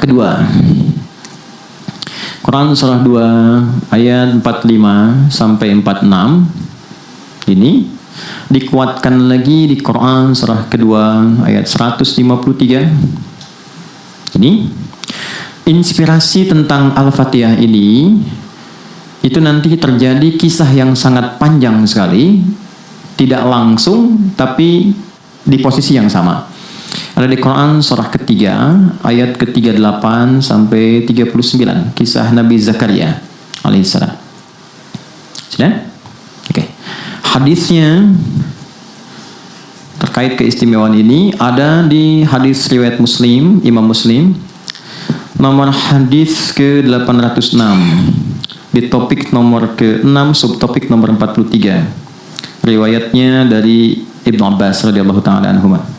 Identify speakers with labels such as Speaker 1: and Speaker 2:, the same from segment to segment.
Speaker 1: kedua. Quran surah 2 ayat 45 sampai 46 ini dikuatkan lagi di Quran surah kedua ayat 153. Ini inspirasi tentang Al-Fatihah ini itu nanti terjadi kisah yang sangat panjang sekali, tidak langsung tapi di posisi yang sama. Ada di Quran surah ketiga ayat ke-38 sampai 39, kisah Nabi Zakaria alaihissalam. Sudah? Oke. Hadisnya terkait keistimewaan ini ada di hadis riwayat Muslim, Imam Muslim, nomor hadis ke-806, di topik nomor ke-6, subtopik nomor 43. Riwayatnya dari Ibnu Abbas radhiyallahu taala anhuma.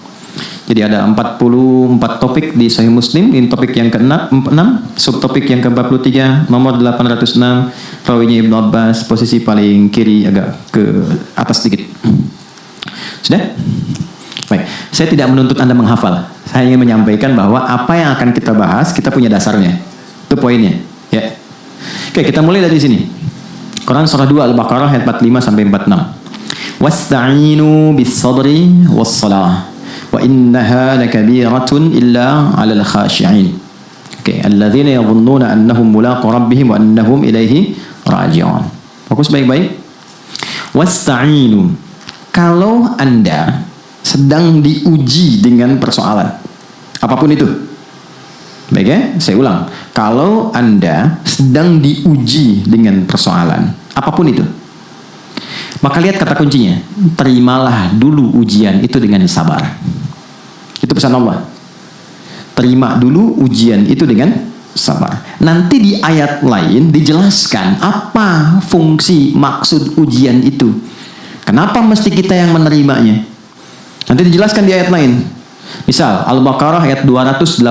Speaker 1: Jadi ada 44 topik di Sahih Muslim, ini topik yang ke-6, subtopik yang ke-43, nomor 806, rawinya Ibnu Abbas, posisi paling kiri agak ke atas sedikit. Sudah? Baik, saya tidak menuntut Anda menghafal. Saya ingin menyampaikan bahwa apa yang akan kita bahas, kita punya dasarnya. Itu poinnya, ya. Oke, kita mulai dari sini. Quran surah 2 Al-Baqarah ayat 45 sampai 46. Wasta'inu bis-sabri was-salah. Wa innaha lakabiratun illa 'alal khashi'in. Oke, alladzina yadhunnuna annahum mulaqu rabbihim wa annahum ilaihi raji'un. Fokus baik-baik. Wasta'inu. Kalau Anda sedang diuji dengan persoalan apapun itu. Baik ya, saya ulang. Kalau Anda sedang diuji dengan persoalan apapun itu, maka lihat kata kuncinya, terimalah dulu ujian itu dengan sabar. Itu pesan Allah. Terima dulu ujian itu dengan sabar. Nanti di ayat lain dijelaskan apa fungsi maksud ujian itu. Kenapa mesti kita yang menerimanya? Nanti dijelaskan di ayat lain. Misal Al-Baqarah ayat 286.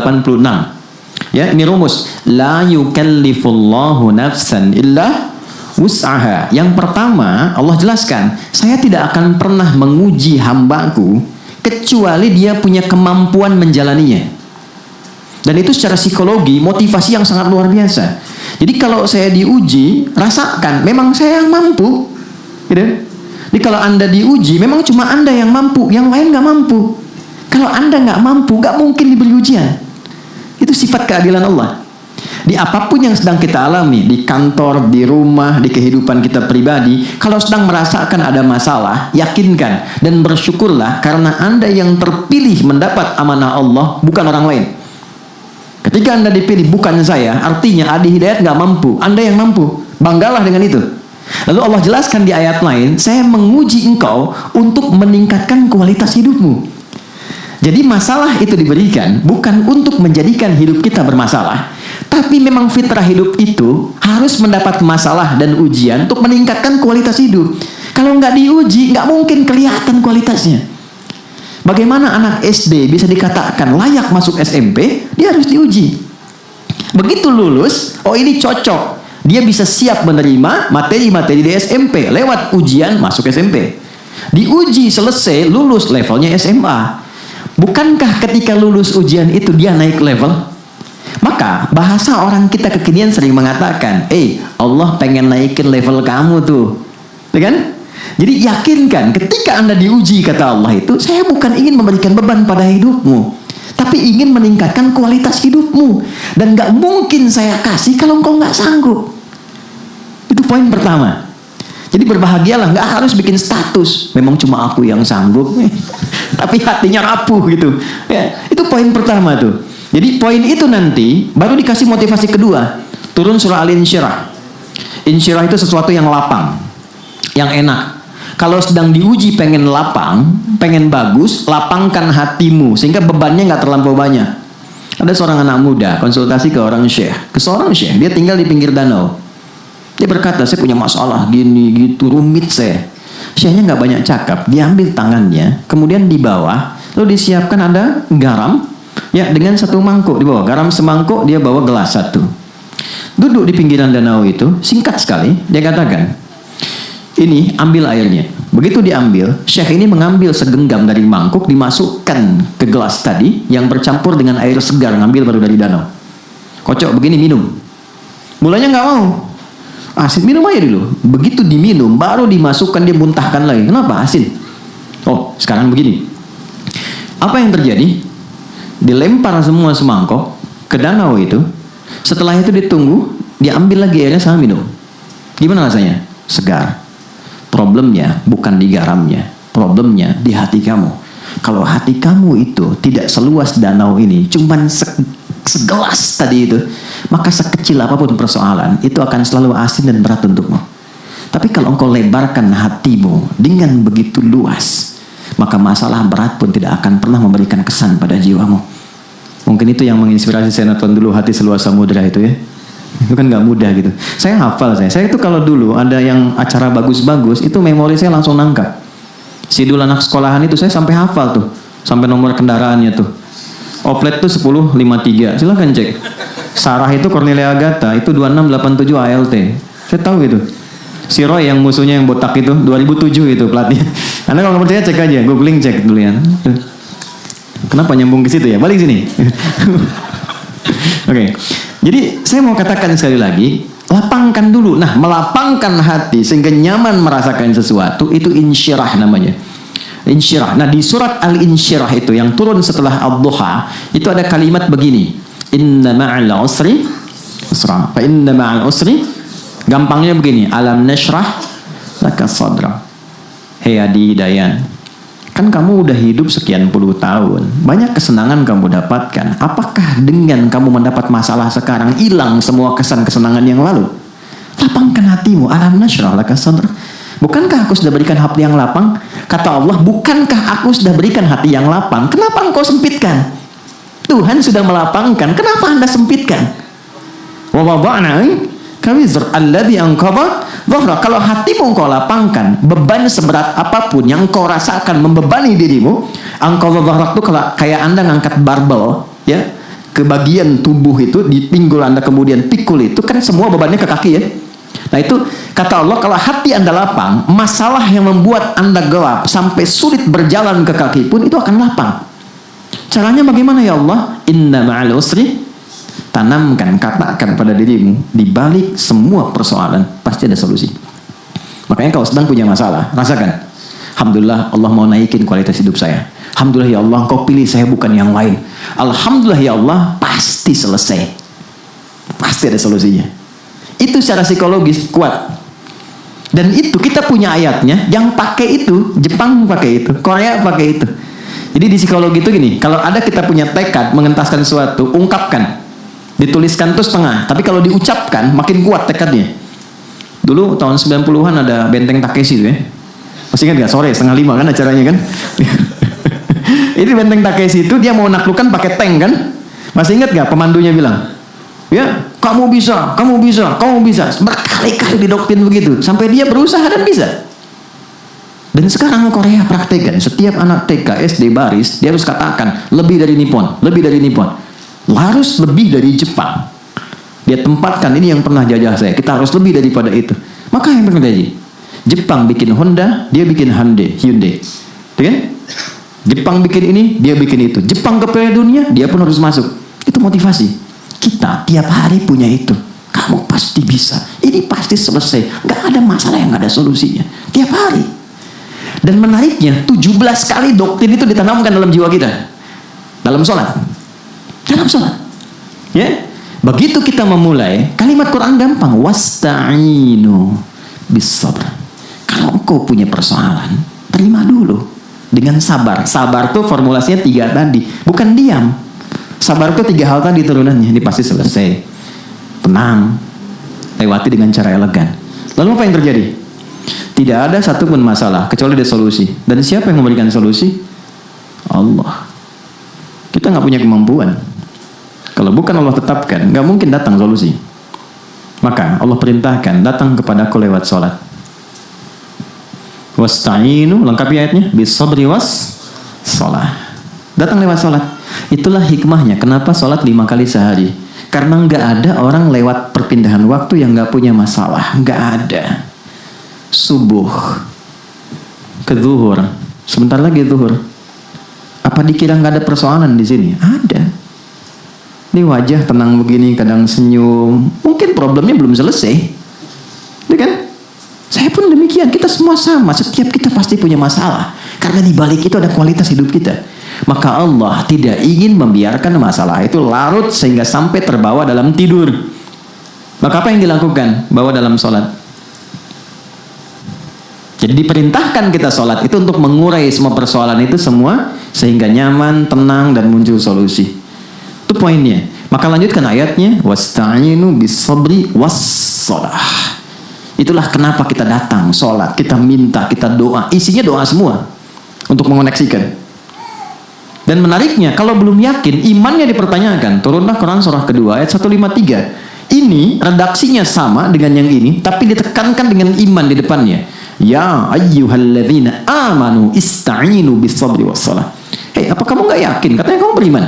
Speaker 1: Ya, ini rumus. La yukallifullahu nafsan illa wus'aha. Yang pertama, Allah jelaskan, saya tidak akan pernah menguji hambaku kecuali dia punya kemampuan menjalaninya. Dan itu secara psikologi, motivasi yang sangat luar biasa. Jadi kalau saya diuji, rasakan, memang saya yang mampu. Gitu. Jadi kalau Anda diuji, memang cuma Anda yang mampu, yang lain nggak mampu. Kalau Anda nggak mampu, nggak mungkin diberi ujian. Itu sifat keadilan Allah. Di apapun yang sedang kita alami, di kantor, di rumah, di kehidupan kita pribadi, kalau sedang merasakan ada masalah, yakinkan dan bersyukurlah karena Anda yang terpilih mendapat amanah Allah, bukan orang lain. Ketika Anda dipilih, bukan saya, artinya Adi Hidayat nggak mampu, Anda yang mampu. Banggalah dengan itu. Lalu Allah jelaskan di ayat lain, saya menguji engkau untuk meningkatkan kualitas hidupmu. Jadi masalah itu diberikan bukan untuk menjadikan hidup kita bermasalah, tapi memang fitrah hidup itu harus mendapat masalah dan ujian untuk meningkatkan kualitas hidup. Kalau nggak diuji, nggak mungkin kelihatan kualitasnya. Bagaimana anak SD bisa dikatakan layak masuk SMP? Dia harus diuji. Begitu lulus, oh ini cocok. Dia bisa siap menerima materi-materi di SMP. Lewat ujian masuk SMP. Diuji selesai, lulus levelnya SMA. Bukankah ketika lulus ujian itu dia naik level? Maka bahasa orang kita kekinian sering mengatakan, Allah pengen naikin level kamu tuh, ya kan? Jadi yakinkan ketika Anda diuji, kata Allah itu, saya bukan ingin memberikan beban pada hidupmu, tapi ingin meningkatkan kualitas hidupmu. Dan gak mungkin saya kasih kalau engkau gak sanggup. Itu poin pertama. Jadi berbahagialah, gak harus bikin status, memang cuma aku yang sanggup, tapi hatinya rapuh gitu. Ya, itu poin pertama tuh. Jadi poin itu nanti baru dikasih motivasi kedua. Turun surah Al-Insyirah. Insyirah itu sesuatu yang lapang, yang enak. Kalau sedang diuji pengen lapang, pengen bagus, lapangkan hatimu sehingga bebannya nggak terlampau banyak. Ada seorang anak muda konsultasi ke seorang syekh. Dia tinggal di pinggir danau. Dia berkata, saya punya masalah gini gitu, rumit saya. Syekhnya nggak banyak cakap. Diambil tangannya, kemudian di bawah, lalu disiapkan ada garam, ya, dengan satu mangkuk di bawah. Garam semangkuk, dia bawa gelas satu. Duduk di pinggiran danau itu, singkat sekali, dia katakan, ini ambil airnya. Begitu diambil, syekh ini mengambil segenggam dari mangkuk, dimasukkan ke gelas tadi yang bercampur dengan air segar, ngambil baru dari danau. Kocok begini minum. Mulanya nggak mau. Asin, minum aja dulu. Begitu diminum, baru dimasukkan, dia muntahkan lagi. Kenapa? Asin. Oh, sekarang begini. Apa yang terjadi? Dilempar semua semangkok ke danau itu. Setelah itu ditunggu, diambil lagi airnya sama minum. Gimana rasanya? Segar. Problemnya bukan di garamnya, problemnya di hati kamu. Kalau hati kamu itu tidak seluas danau ini, cuman segelas tadi itu, maka sekecil apapun persoalan itu akan selalu asin dan berat untukmu. Tapi kalau engkau lebarkan hatimu dengan begitu luas, maka masalah berat pun tidak akan pernah memberikan kesan pada jiwamu. Mungkin itu yang menginspirasi saya nonton dulu Hati Seluas Samudra itu ya. Itu kan nggak mudah gitu. Saya hafal saya itu kalau dulu ada yang acara bagus-bagus itu memori saya langsung nangkap. Sidul anak sekolahan itu saya sampai hafal tuh, sampai nomor kendaraannya tuh. Oplet tuh 1053, silahkan cek. Sarah itu Cornelia Agatha itu 2687 ALT. Saya tahu gitu. Si Roy yang musuhnya yang botak itu 2007 itu platnya. Anda kalau nggak percaya cek aja, googling cek dulu ya. Kenapa nyambung ke situ ya? Balik sini. Oke. Jadi saya mau katakan sekali lagi, lapangkan dulu. Nah, melapangkan hati sehingga nyaman merasakan sesuatu itu insyirah namanya. Insyirah. Nah, di surat Al-Insyirah itu yang turun setelah Ad-Duha itu ada kalimat begini. Inna ma'al usri usra. Fa inna ma'al usri, gampangnya begini, alam nashrah laka sadra. Hei Adi Dayan, kan kamu udah hidup sekian puluh tahun, banyak kesenangan kamu dapatkan. Apakah dengan kamu mendapat masalah sekarang hilang semua kesenangan yang lalu? Lapangkan hatimu. Alam nashrah laka sadra. Bukankah aku sudah berikan hati yang lapang? Kata Allah, bukankah aku sudah berikan hati yang lapang? Kenapa engkau sempitkan? Tuhan sudah melapangkan, kenapa Anda sempitkan? Wa wada'na kawizr alladhi anqadha dhahra. Kalau hatimu engkau lapangkan, beban seberat apapun yang engkau rasakan membebani dirimu, anqadha dhahrak itu kayak Anda ngangkat barbel ya, ke bagian tubuh itu, di pinggul Anda kemudian pikul itu kan semua bebannya ke kaki ya. Nah itu kata Allah, kalau hati Anda lapang, masalah yang membuat Anda gelap sampai sulit berjalan ke kaki pun itu akan lapang. Caranya bagaimana ya Allah? Inna ma'al usri, tanamkan, katakan pada dirimu, di balik semua persoalan pasti ada solusi. Makanya kalau sedang punya masalah, rasakan, alhamdulillah Allah mau naikin kualitas hidup saya. Alhamdulillah ya Allah, Engkau pilih saya bukan yang lain. Alhamdulillah ya Allah, pasti selesai. Pasti ada solusinya. Itu secara psikologis kuat. Dan itu kita punya ayatnya, yang pakai itu, Jepang pakai itu, Korea pakai itu. Jadi di psikologi itu gini, kalau ada kita punya tekad mengentaskan sesuatu, ungkapkan. Dituliskan itu setengah, tapi kalau diucapkan makin kuat tekadnya. Dulu tahun 90-an ada Benteng Takeshi itu ya. Masih ingat gak? Sore 4:30 kan acaranya kan. Ini Benteng Takeshi itu dia mau naklukkan pakai tank kan. Masih ingat gak pemandunya bilang, ya kamu bisa, kamu bisa, kamu bisa. Berkali-kali didoktrin begitu sampai dia berusaha dan bisa. Dan sekarang Korea praktekkan, setiap anak TK, SD baris dia harus katakan lebih dari Nippon, lebih dari Nippon, harus lebih dari Jepang. Dia tempatkan, ini yang pernah jajah saya, kita harus lebih daripada itu. Maka yang terjadi, Jepang bikin Honda, dia bikin Hyundai, kan? Jepang bikin ini, dia bikin itu. Jepang ke Piala Dunia, dia pun harus masuk. Itu motivasi. Kita tiap hari punya itu. Kamu pasti bisa, ini pasti selesai. Gak ada masalah yang gak ada solusinya. Tiap hari. Dan menariknya, 17 kali doktrin itu ditanamkan dalam jiwa kita. Dalam sholat. Dalam sholat. Ya. Begitu kita memulai, kalimat Quran gampang. Wasta'inu bis-sabr. Kalau engkau punya persoalan, terima dulu. Dengan sabar. Sabar tuh formulasinya 3 tadi. Bukan diam. Sabar tuh 3 hal tadi turunannya. Ini pasti selesai. Tenang. Lewati dengan cara elegan. Lalu apa yang terjadi? Tidak ada satupun masalah kecuali ada solusi. Dan siapa yang memberikan solusi? Allah. Kita nggak punya kemampuan. Kalau bukan Allah tetapkan, nggak mungkin datang solusi. Maka Allah perintahkan datang kepadaku lewat sholat. Wasta'inu, lengkapi ayatnya, bis-sabri was sholat. Datang lewat sholat. Itulah hikmahnya kenapa sholat 5 kali sehari. Karena nggak ada orang lewat perpindahan waktu yang nggak punya masalah. Nggak ada. Subuh ke zuhur, sebentar lagi zuhur. Apa dikira nggak ada persoalan di sini? Ada. Ini wajah tenang begini, kadang senyum. Mungkin problemnya belum selesai. Ya kan? Saya pun demikian, kita semua sama. Setiap kita pasti punya masalah. Karena di balik itu ada kualitas hidup kita. Maka Allah tidak ingin membiarkan masalah itu larut sehingga sampai terbawa dalam tidur. Maka apa yang dilakukan? Bawa dalam sholat. Jadi diperintahkan kita sholat itu untuk mengurai semua persoalan itu semua sehingga nyaman, tenang dan muncul solusi. Itu poinnya. Maka lanjutkan ayatnya, wasta'inu bis-sabri was-shalah. Itulah kenapa kita datang sholat, kita minta, kita doa. Isinya doa semua untuk mengoneksikan. Dan menariknya, kalau belum yakin, imannya dipertanyakan. Turunlah Quran surah kedua ayat 153. Ini redaksinya sama dengan yang ini, tapi ditekankan dengan iman di depannya. Ya ayyuhalladzina amanu ista'inu bis-sabri was-shalah. Hei, apa kamu nggak yakin? Katanya kamu beriman.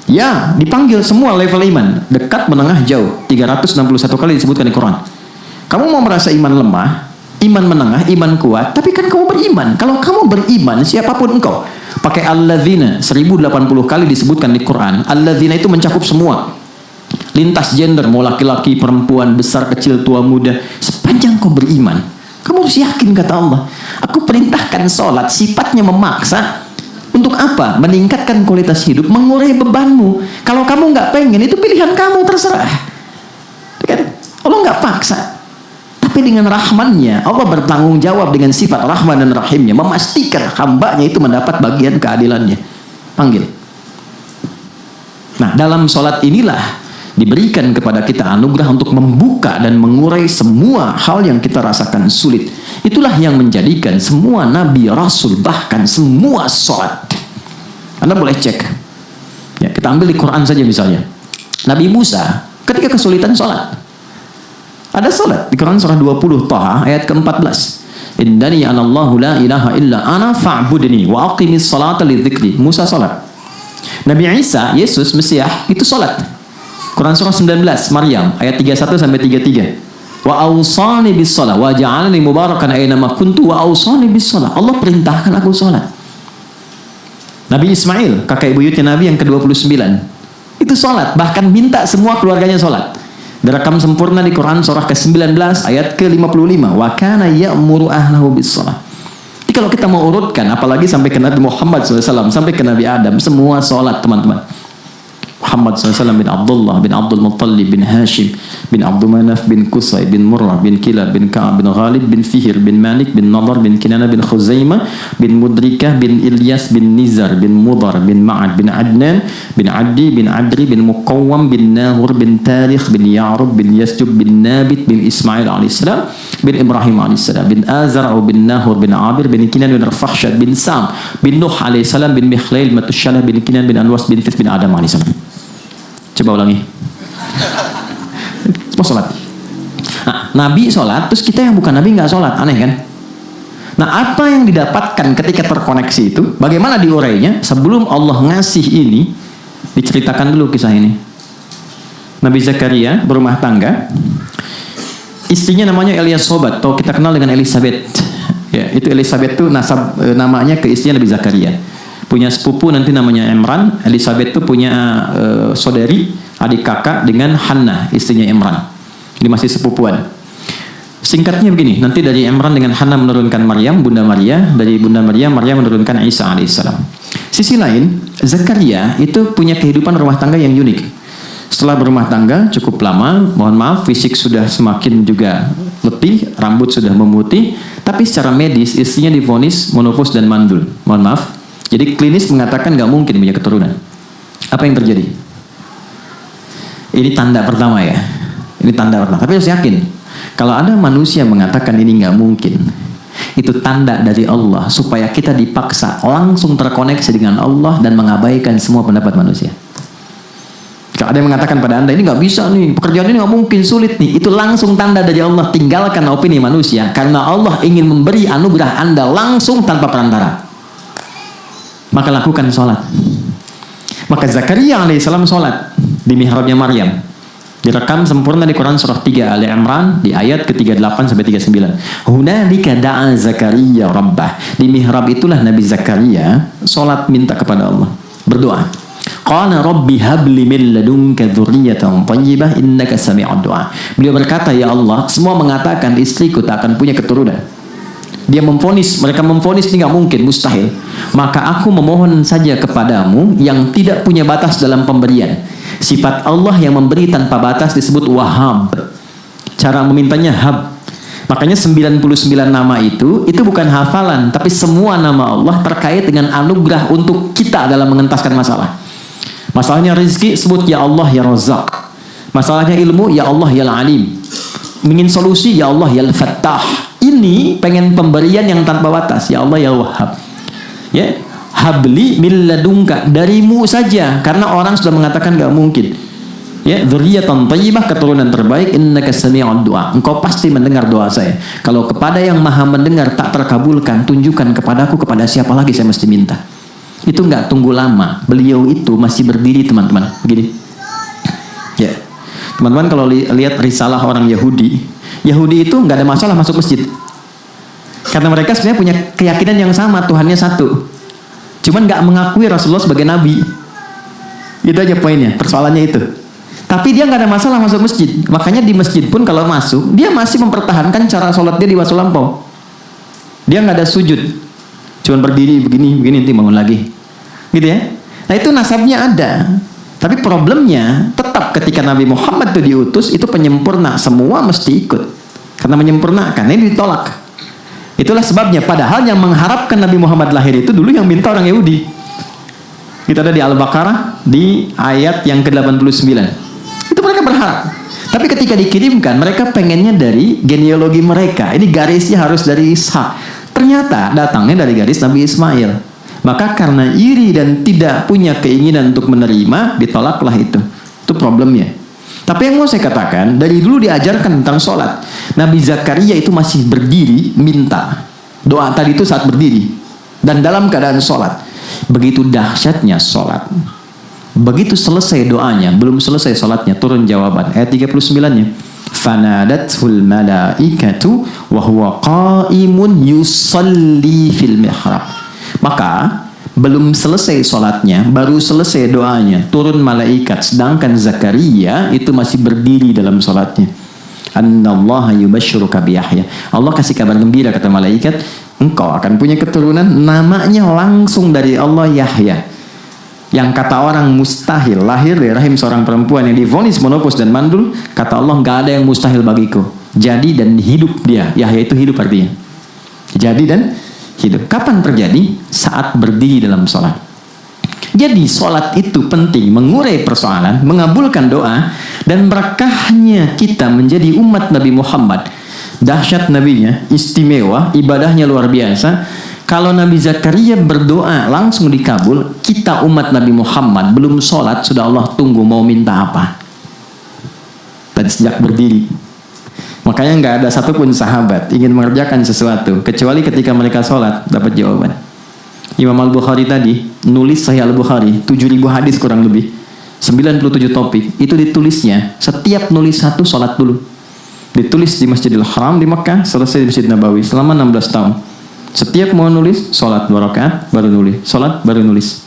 Speaker 1: Ya, dipanggil semua level iman. Dekat, menengah, jauh. 361 kali disebutkan di Quran. Kamu mau merasa iman lemah, iman menengah, iman kuat, tapi kan kamu beriman. Kalau kamu beriman, siapapun engkau. Pakai alladzina 1080 kali disebutkan di Quran. Alladzina itu mencakup semua. Lintas gender, mau laki-laki, perempuan, besar, kecil, tua, muda. Sepanjang kau beriman, kamu harus yakin, kata Allah. Aku perintahkan sholat, sifatnya memaksa. Untuk apa? Meningkatkan kualitas hidup, mengurai bebanmu. Kalau kamu nggak pengen, itu pilihan kamu, terserah. Kan? Allah nggak paksa. Tapi dengan rahmannya, Allah bertanggung jawab dengan sifat rahman dan rahimnya, memastikan hambanya itu mendapat bagian keadilannya. Panggil. Nah, dalam sholat inilah diberikan kepada kita anugerah untuk membuka dan mengurai semua hal yang kita rasakan sulit. Itulah yang menjadikan semua nabi, rasul, bahkan semua sholat. Anda boleh cek. Ya, kita ambil di Quran saja misalnya. Nabi Musa ketika kesulitan sholat. Ada sholat di Quran surah 20 Taha ayat ke-14. Innani anallahu la ilaha illa ana fa'budni wa aqimis salata lidzikri. Musa sholat. Nabi Isa, Yesus, Mesias itu sholat. Quran surah 19 Maryam ayat 31 sampai 33. Wa awsani bis shalah wa ja'alani mubarakan aina ma kuntu wa awsani bis shalah. Allah perintahkan aku sholat. Nabi Ismail, kakek buyutnya Nabi yang ke-29, itu sholat, bahkan minta semua keluarganya sholat. Direkam sempurna di Quran surah ke-19 ayat ke-55. Wa kana ya'muru ahlahu bis shalah. Jadi kalau kita mau urutkan, apalagi sampai ke Nabi Muhammad SAW, sampai ke Nabi Adam, semua sholat, teman-teman. Muhammad SAW bin Abdullah bin Abdul Muttalib bin Hashim bin Abdul Manaf bin Qusay bin Murrah bin Kilab bin Ka'ab bin Ghalib bin Fihir bin Malik bin Nadar bin Kinana bin Khuzaimah bin Mudrikah bin Ilyas bin Nizar bin Mudar bin Ma'ad bin Adnan bin Addi bin Adri bin Muqawwam bin Nahur bin Tarikh bin Ya'rub bin Yasjub bin Nabit bin Ismail alaihissalam bin Ibrahim alaihissalam bin Azar bin Nahur bin Abir bin Kinan bin Rafahsyad bin Sam bin Nuh alaihissalam bin Mikhlail Matusyalah bin Kinan bin Anwas bin Fith bin Adam alaihissalam. Coba ulangi. Semua sholat. Nah, Nabi sholat, terus kita yang bukan Nabi nggak sholat, aneh kan? Nah, apa yang didapatkan ketika terkoneksi itu? Bagaimana diurainya? Sebelum Allah ngasih ini, diceritakan dulu kisah ini. Nabi Zakaria berumah tangga, istrinya namanya Eliasobat, atau kita kenal dengan Elisabeth. Ya, itu Elisabeth itu namanya ke istrinya Nabi Zakaria. Punya sepupu nanti namanya Imran. Elisabeth itu punya saudari, adik kakak dengan Hannah, istrinya Imran. Ini masih sepupuan. Singkatnya begini, nanti dari Imran dengan Hannah menurunkan Maryam, Bunda Maria. Dari Bunda Maria, Maryam menurunkan Isa alaihissalam. Sisi lain, Zakaria itu punya kehidupan rumah tangga yang unik. Setelah berumah tangga cukup lama, mohon maaf, fisik sudah semakin juga letih, rambut sudah memutih, tapi secara medis istrinya divonis monofos dan mandul. Mohon maaf. Jadi klinis mengatakan nggak mungkin punya keturunan. Apa yang terjadi? Ini tanda pertama ya. Ini tanda pertama. Tapi harus yakin. Kalau ada manusia mengatakan ini nggak mungkin, itu tanda dari Allah supaya kita dipaksa langsung terkoneksi dengan Allah dan mengabaikan semua pendapat manusia. Kalau ada yang mengatakan pada Anda ini nggak bisa nih, pekerjaan ini nggak mungkin, sulit nih, itu langsung tanda dari Allah. Tinggalkan opini manusia, karena Allah ingin memberi anugerah Anda langsung tanpa perantara. Maka lakukan sholat. Maka Zakaria alaihissalam sholat di mihrabnya Maryam. Direkam sempurna di Quran surah 3 Ali Imran di ayat ke-38 sampai 39. Hunalika da'a Zakaria rabbah. Di mihrab itulah Nabi Zakaria sholat minta kepada Allah, berdoa. Qala rabbi habli min ladunka dzurriyyatan thayyibah innaka sami'ud du'a. Beliau berkata, ya Allah, semua mengatakan istriku tak akan punya keturunan. Dia mereka memvonis ini nggak mungkin, mustahil. Maka aku memohon saja kepadamu yang tidak punya batas dalam pemberian. Sifat Allah yang memberi tanpa batas disebut Wahhab. Cara memintanya hab. Makanya 99 nama itu bukan hafalan, tapi semua nama Allah terkait dengan anugerah untuk kita dalam mengentaskan masalah. Masalahnya rezeki, sebut ya Allah ya Razzaq. Masalahnya ilmu, ya Allah ya Alim. Ingin solusi, ya Allah ya Fattah. Ini pengen pemberian yang tanpa batas, ya Allah ya Wahhab. Ya, habli min ladunka, darimu saja, karena orang sudah mengatakan gak mungkin. Ya, dzurriyyatan thayyibah, keturunan terbaik, innaka sami'ud du'a. Engkau pasti mendengar doa saya. Kalau kepada yang Maha mendengar tak terkabulkan, tunjukkan kepadaku kepada siapa lagi saya mesti minta. Itu nggak tunggu lama. Beliau itu masih berdiri, teman-teman. Begini. Ya, teman-teman kalau lihat risalah orang Yahudi itu nggak ada masalah masuk masjid. Karena mereka sebenarnya punya keyakinan yang sama, Tuhannya satu. Cuman nggak mengakui Rasulullah sebagai nabi. Itu aja poinnya, persoalannya itu. Tapi dia nggak ada masalah masuk masjid. Makanya di masjid pun kalau masuk, dia masih mempertahankan cara sholat dia di waktu lampau. Dia nggak ada sujud. Cuman berdiri begini nanti bangun lagi. Gitu ya. Nah itu nasabnya ada. Tapi problemnya tetap ketika Nabi Muhammad itu diutus, itu penyempurna, semua mesti ikut. Karena menyempurnakan, ini ditolak. Itulah sebabnya padahal yang mengharapkan Nabi Muhammad lahir itu dulu yang minta orang Yahudi. Kita ada di Al-Baqarah di ayat yang ke-89. Itu mereka berharap. Tapi ketika dikirimkan, mereka pengennya dari genealogi mereka. Ini garisnya harus dari Ishak. Ternyata datangnya dari garis Nabi Ismail. Maka karena iri dan tidak punya keinginan untuk menerima, ditolaklah itu. Itu problemnya. Tapi yang mau saya katakan, dari dulu diajarkan tentang sholat. Nabi Zakaria itu masih berdiri, minta. Doa tadi itu saat berdiri. Dan dalam keadaan sholat. Begitu dahsyatnya sholat. Begitu selesai doanya, belum selesai sholatnya, turun jawaban. Ayat 39-nya. Fanadathul malaikatu wa huwa qaimun yusalli fil mihrab. Maka belum selesai sholatnya, baru selesai doanya, turun malaikat, sedangkan Zakaria itu masih berdiri dalam sholatnya. Annallaha yubashshiruka bi Yahya. Allah kasih kabar gembira, kata malaikat, engkau akan punya keturunan, namanya langsung dari Allah Yahya. Yang kata orang mustahil lahir dari rahim seorang perempuan yang divonis monopos dan mandul, kata Allah nggak ada yang mustahil bagiku. Jadi dan hidup dia. Yahya itu hidup artinya. Jadi dan hidup. Kapan terjadi? Saat berdiri dalam sholat. Jadi sholat itu penting, mengurai persoalan, mengabulkan doa, dan berkahnya kita menjadi umat Nabi Muhammad. Dahsyat nabinya, istimewa, ibadahnya luar biasa. Kalau Nabi Zakaria berdoa langsung dikabul, kita umat Nabi Muhammad belum sholat sudah Allah tunggu mau minta apa. Dan sejak berdiri. Makanya nggak ada satupun sahabat ingin mengerjakan sesuatu kecuali ketika mereka sholat dapat jawaban. Imam Al-Bukhari tadi nulis Sahih Al-Bukhari 7.000 hadis kurang lebih, 97 topik. Itu ditulisnya setiap nulis satu sholat dulu. Ditulis di Masjidil Haram di Mekah, selesai di Masjid Nabawi selama 16 tahun. Setiap mau nulis, sholat 2 rakaat, baru nulis. Sholat, baru nulis.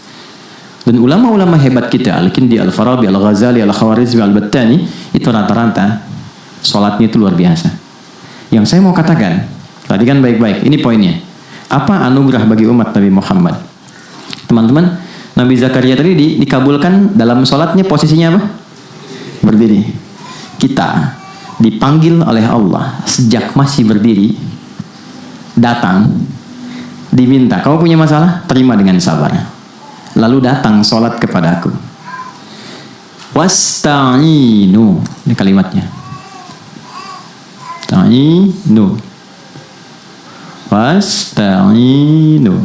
Speaker 1: Dan ulama-ulama hebat kita, Al-Kindi, Al-Farabi, Al-Ghazali, Al-Khawarizmi, Al-Battani, itu rata-rata sholatnya itu luar biasa. Yang saya mau katakan, tadi kan baik-baik, ini poinnya. Apa anugerah bagi umat Nabi Muhammad? Teman-teman, Nabi Zakaria tadi dikabulkan dalam sholatnya posisinya apa? Berdiri. Kita dipanggil oleh Allah sejak masih berdiri, datang, diminta, kamu punya masalah? Terima dengan sabar. Lalu datang sholat kepadaku. Wasta'inu, ini kalimatnya. Ta'inu. Wasta'inu.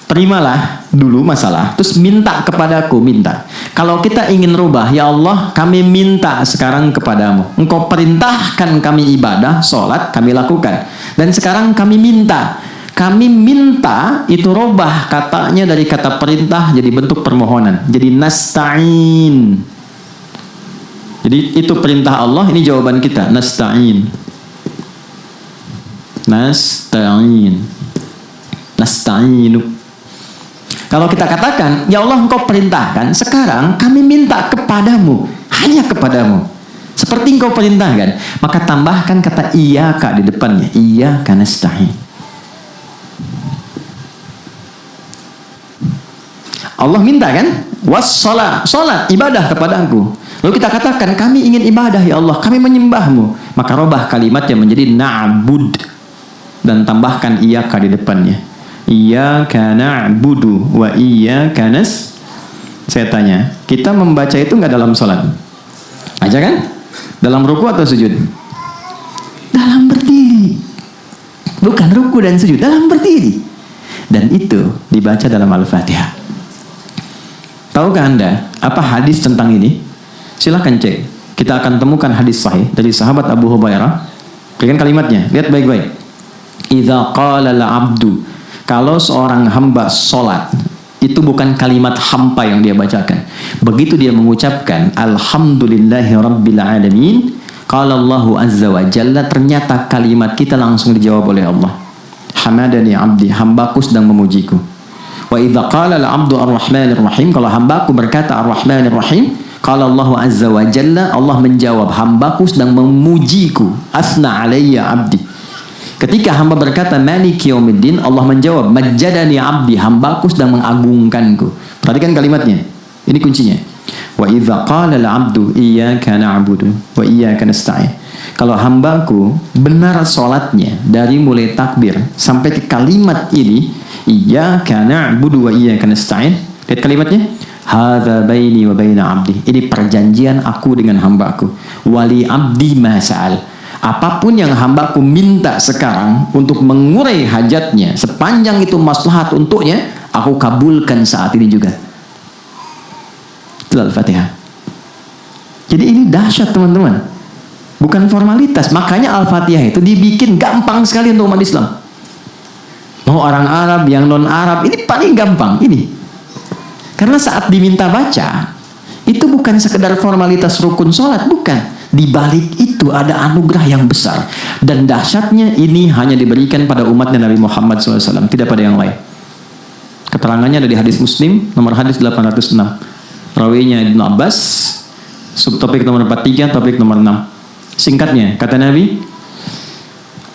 Speaker 1: Terimalah dulu masalah, terus minta kepadaku, minta. Kalau kita ingin rubah, ya Allah, kami minta sekarang kepadamu. Engkau perintahkan kami ibadah, sholat, kami lakukan. Dan sekarang kami minta. Kami minta itu rubah katanya dari kata perintah jadi bentuk permohonan. Jadi nasta'in. Jadi itu perintah Allah, ini jawaban kita, nasta'in. Nasta'in. Nasta'inu. Kalau kita katakan, ya Allah engkau perintahkan, sekarang kami minta kepadamu, hanya kepadamu. Seperti engkau perintahkan, maka tambahkan kata iyyaka di depannya, iyyaka nasta'in. Allah minta kan, wassalat, salat, ibadah kepadaku. Lalu kita katakan, kami ingin ibadah ya Allah, kami menyembahmu. Maka robah kalimatnya menjadi na'bud, dan tambahkan iyyaka di depannya. Iyyaka na'budu wa iyyaka nas. Saya tanya, kita membaca itu nggak dalam salat? Aja kan? Dalam ruku atau sujud? Dalam berdiri. Bukan ruku dan sujud, dalam berdiri. Dan itu dibaca dalam Al-Fatihah. Tahukah Anda apa hadis tentang ini? Silahkan cek. Kita akan temukan hadis sahih dari sahabat Abu Hurairah. Perhatikan kalimatnya, lihat baik-baik. Idza qala al-'abdu, kalau seorang hamba sholat, itu bukan kalimat hampa yang dia bacakan. Begitu dia mengucapkan alhamdulillahi rabbil alamin, qala Allahu azza wa jalla, ternyata kalimat kita langsung dijawab oleh Allah. Hamadani abdi, hambaku sedang memujiku. Wa idza qala al-'abdu ar-rahmanir rahim, kalau hambaku berkata ar-rahmanir rahim, qala Allahu azza wa jalla, Allah menjawab hambaku sedang memujiku. Asna alayya abdi. Ketika hamba berkata maliki yaumiddin, Allah menjawab majjadani abdi, hambaku sedang mengagungkanku. Perhatikan kalimatnya, ini kuncinya. Wa idza qala al-'abdu iyyaka na'budu wa iyyaka nasta'in, kalau hambaku benar salatnya dari mulai takbir sampai ke kalimat ini, iyyaka na'budu wa iyyaka nasta'in, lihat kalimatnya, hadza baini wa baina 'abdi, ini perjanjian aku dengan hambaku. Wali 'abdi ma sa'al, apapun yang hambaku minta sekarang untuk mengurai hajatnya, sepanjang itu maslahat untuknya, aku kabulkan saat ini juga. Itu Al-Fatihah. Jadi ini dahsyat teman-teman, bukan formalitas. Makanya Al-Fatihah itu dibikin gampang sekali untuk umat Islam. Mau orang Arab, yang non Arab, ini paling gampang ini. Karena saat diminta baca, itu bukan sekedar formalitas rukun sholat, bukan. Di balik itu ada anugerah yang besar. Dan dahsyatnya ini hanya diberikan pada umatnya Nabi Muhammad SAW, tidak pada yang lain. Keterangannya ada di hadis Muslim, nomor hadis 806. Rawinya Ibnu Abbas, subtopik nomor 43, topik nomor 6. Singkatnya, kata Nabi,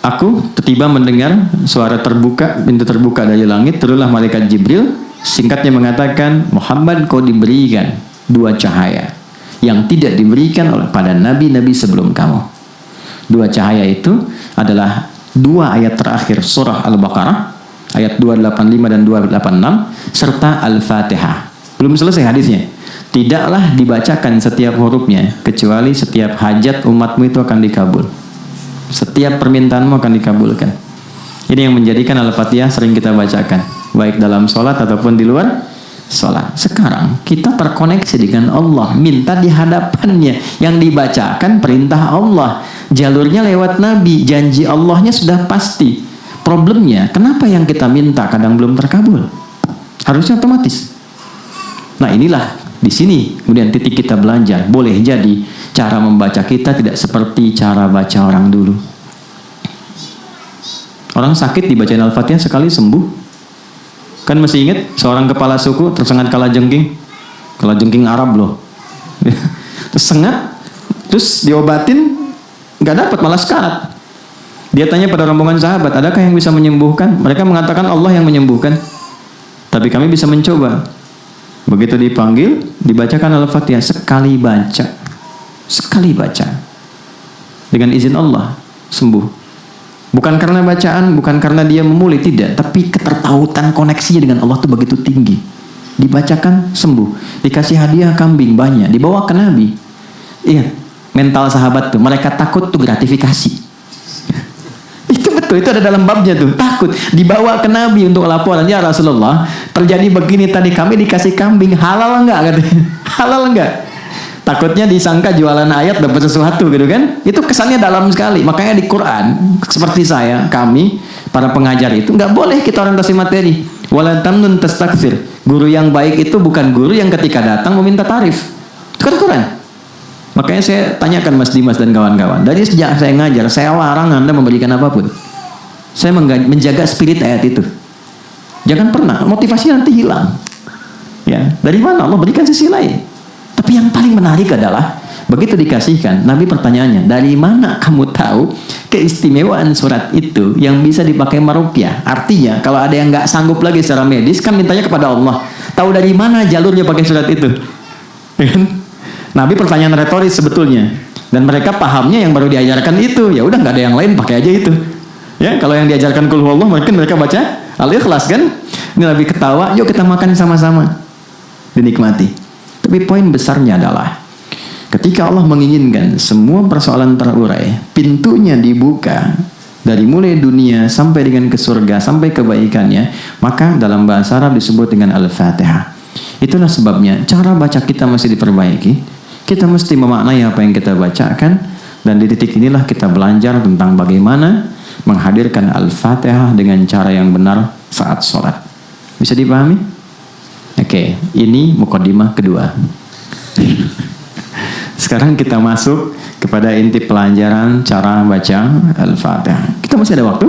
Speaker 1: aku tiba mendengar suara terbuka, pintu terbuka dari langit, turunlah malaikat Jibril. Singkatnya mengatakan, Muhammad, kau diberikan dua cahaya yang tidak diberikan oleh pada nabi-nabi sebelum kamu. Dua cahaya itu adalah dua ayat terakhir surah Al-Baqarah, ayat 285 dan 286, serta Al-Fatihah. Belum selesai hadisnya. Tidaklah dibacakan setiap hurufnya, kecuali setiap hajat umatmu itu akan dikabul. Setiap permintaanmu akan dikabulkan. Ini yang menjadikan Al-Fatihah sering kita bacakan, baik dalam sholat ataupun di luar sholat. Sekarang kita terkoneksi dengan Allah, minta di hadapannya, yang dibacakan perintah Allah, jalurnya lewat Nabi, janji Allahnya sudah pasti. Problemnya, kenapa yang kita minta kadang belum terkabul? Harusnya otomatis. Nah inilah di sini kemudian titik kita belajar. Boleh jadi cara membaca kita tidak seperti cara baca orang dulu. Orang sakit dibacain Al-Fatihah sekali sembuh. Kan masih ingat seorang kepala suku tersengat kalajengking Arab loh. Tersengat, terus diobatin, nggak dapat, malah sekarat. Dia tanya pada rombongan sahabat, adakah yang bisa menyembuhkan? Mereka mengatakan Allah yang menyembuhkan, tapi kami bisa mencoba. Begitu dipanggil, dibacakan Al-Fatihah, sekali baca, dengan izin Allah sembuh. Bukan karena bacaan, bukan karena dia memulih, tidak. Tapi ketertautan koneksinya dengan Allah itu begitu tinggi. Dibacakan, sembuh. Dikasih hadiah kambing banyak, dibawa ke Nabi. Iya, mental sahabat tuh, mereka takut tuh gratifikasi. Itu betul, itu ada dalam babnya tuh. Takut, dibawa ke Nabi untuk laporan. Ya Rasulullah, terjadi begini tadi, kami dikasih kambing, halal enggak? Katanya. Halal enggak? Takutnya disangka jualan ayat dapat sesuatu gitu kan. Itu kesannya dalam sekali. Makanya di Quran, seperti saya, kami para pengajar itu nggak boleh kita orientasi materi. Wala tamnun tastakthir. Guru yang baik itu bukan guru yang ketika datang meminta tarif. Itu kan Quran. Makanya saya tanyakan Mas Dimas dan kawan-kawan, dari sejak saya ngajar, saya larang Anda memberikan apapun. Saya menjaga spirit ayat itu. Jangan pernah, motivasi nanti hilang. Ya, dari mana Allah berikan sisi lain. Tapi yang paling menarik adalah begitu dikasihkan, Nabi pertanyaannya, dari mana kamu tahu keistimewaan surat itu yang bisa dipakai meruqyah? Artinya, kalau ada yang nggak sanggup lagi secara medis, kan mintanya kepada Allah. Tahu dari mana jalurnya pakai surat itu? Nabi pertanyaan retoris sebetulnya. Dan mereka pahamnya yang baru diajarkan itu. Ya udah, nggak ada yang lain, pakai aja itu. Ya, kalau yang diajarkan Qul huwallah, mungkin mereka baca Al-Ikhlas kan? Ini Nabi ketawa, yuk kita makan sama-sama. Dinikmati. Tapi poin besarnya adalah ketika Allah menginginkan semua persoalan terurai, pintunya dibuka dari mulai dunia sampai dengan ke surga, sampai kebaikannya, maka dalam bahasa Arab disebut dengan Al-Fatihah. Itulah sebabnya cara baca kita masih diperbaiki. Kita mesti memaknai apa yang kita bacakan, dan di titik inilah kita belajar tentang bagaimana menghadirkan Al-Fatihah dengan cara yang benar saat sholat. Bisa dipahami? Oke, ini mukaddimah kedua. Sekarang kita masuk kepada inti pelajaran cara baca Al-Fatihah. Kita masih ada waktu?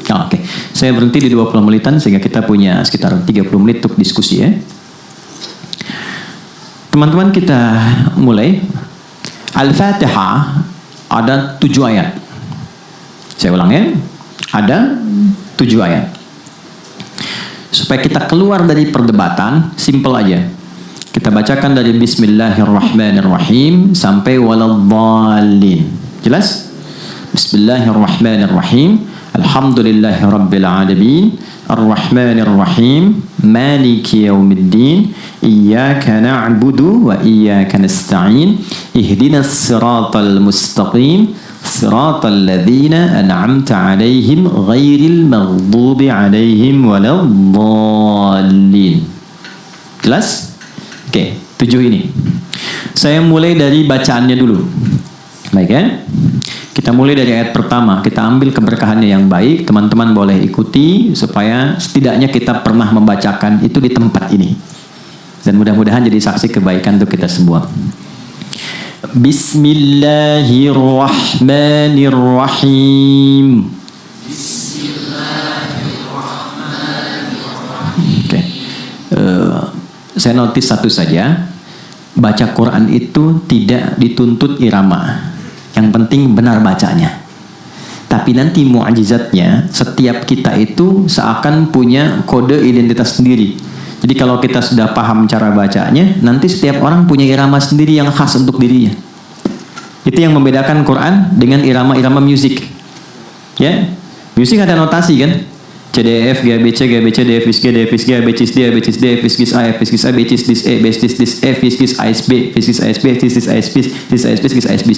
Speaker 1: Oke. Saya berhenti di 20 menitan sehingga kita punya sekitar 30 menit untuk diskusi ya. Teman-teman, kita mulai. Al-Fatihah ada 7 ayat. Saya ulang ya. Ada 7 ayat. Supaya kita keluar dari perdebatan, simple aja. Kita bacakan dari Bismillahirrahmanirrahim sampai waladhdallin. Jelas? Bismillahirrahmanirrahim. Alhamdulillahirabbil alamin. Ar-Rahmanirrahim. Maliki yaumiddin. Iyyaka na'budu wa iyyaka nasta'in. Ihdinas siratal mustaqim. Siratal ladzina an'amta 'alaihim ghairil maghdubi 'alaihim waladdallin. Jelas? Oke, 7 ini. Saya mulai dari bacaannya dulu. Baik ya? Kita mulai dari ayat pertama. Kita ambil keberkahannya yang baik. Teman-teman boleh ikuti supaya setidaknya kita pernah membacakan itu di tempat ini. Dan mudah-mudahan jadi saksi kebaikan untuk kita semua. Bismillahirrahmanirrahim. Oke. Saya notis satu saja. Baca Quran itu tidak dituntut irama. Yang penting benar bacanya. Tapi nanti mu'jizatnya, setiap kita itu seakan punya kode identitas sendiri. Jadi kalau kita sudah paham cara bacanya, nanti setiap orang punya irama sendiri yang khas untuk dirinya. Itu yang membedakan Quran dengan irama-irama musik. Ya, musik ada notasi kan? C D F G B C G B C D F G D F G B C D F G D F G A F G A B C D E B C D F G A S B F G A S B F G A S B F G A S B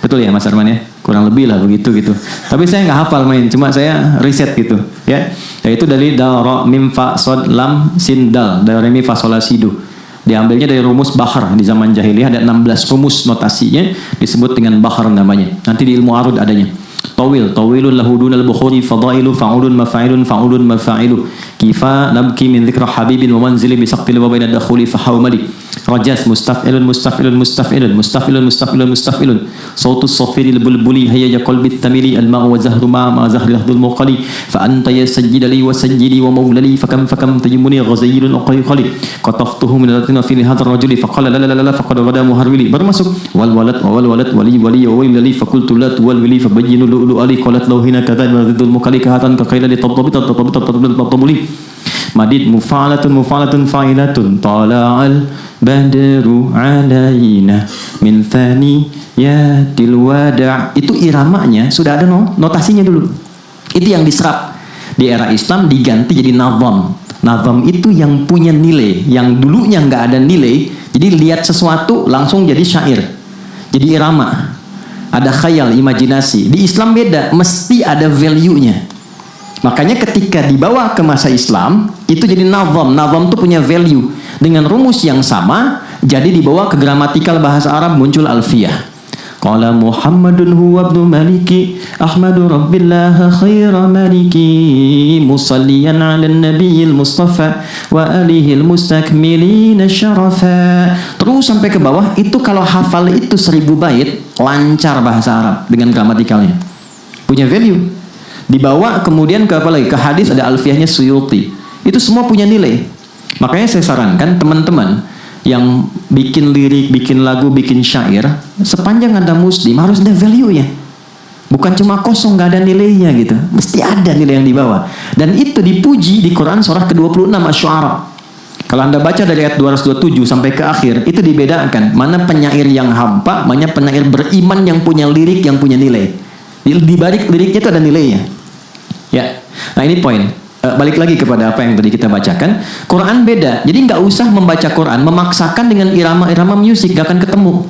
Speaker 1: Betul ya Mas Arman ya? Kurang lebih lah begitu gitu. Tapi saya nggak hafal main, cuma saya riset gitu ya. Yaitu dari da ra mim fa sod lam sin dal, dari mi fa sol la si do. Diambilnya dari rumus Bahr. Di zaman jahiliyah ada 16 rumus notasinya, disebut dengan Bahr namanya. Nanti di ilmu arud adanya. Tawilun lahudun al-bukhuri fadailu fa'ulun mafa'ilun fa'ulun mafa'ilu kifa nabki min dhikra habibin wa manzili bisaqtil wa baina dakhuli fahawmali rajas mustaf'ilun mustaf'ilun mustaf'ilun mustaf'ilun mustaf'ilun mustaf'ilun sautus safiril bulbuli hayya qalbi tamili al-ma'u wa zahru ma zahri lahdul muqali fa anta yasajjid li wa sajjidi wa mawlali fakam tajmuni ghazayilun uqayqali qataftuhu min latina fi hadha ar-rajuli faqala la la la faqad ghada muharwili bermasuk wal walad wali wa wali faqultu la wal wali fabayyinu Ali qalat law hina kadza madidul mukallikatan ka qaila li tabtabuli madid mufa'alatun fa'ilatun tala'al badru alaina min thaniyatil wada'. Itu iramanya sudah ada notasinya dulu. Itu yang diserap di era Islam diganti jadi nazam. Nazam itu yang punya nilai, yang dulunya nggak ada nilai. Jadi lihat sesuatu langsung jadi syair, jadi irama. Ada khayal, imajinasi. Di Islam beda, mesti ada value-nya. Makanya ketika dibawa ke masa Islam, itu jadi nazam. Nazam itu punya value. Dengan rumus yang sama, jadi dibawa ke gramatikal bahasa Arab, muncul alfiyah. Qala Muhammadun huwa ibnu maliki Ahmadu rabbillah khaira maliki musalliyan ala nabiyil mustafa wa alihil mustakmilina syarafa. Terus sampai ke bawah. Itu kalau hafal itu 1000 bait lancar bahasa Arab dengan gramatikalnya, punya value. Dibawa kemudian ke apa lagi? Ke hadis ada Alfiyahnya Suyuti. Itu semua punya nilai. Makanya saya sarankan teman-teman yang bikin lirik, bikin lagu, bikin syair, sepanjang ada muslim harus ada value-nya. Bukan cuma kosong, nggak ada nilainya gitu. Mesti ada nilai yang dibawa. Dan itu dipuji di Quran surah ke-26 Asy-Syu'ara. Kalau Anda baca dari ayat 227 sampai ke akhir, itu dibedakan. Mana penyair yang hampa, mana penyair beriman yang punya lirik, yang punya nilai. Di balik liriknya itu ada nilainya. Ya, nah ini poin. Balik lagi kepada apa yang tadi kita bacakan. Quran beda. Jadi nggak usah membaca Quran memaksakan dengan irama-irama musik, gak akan ketemu.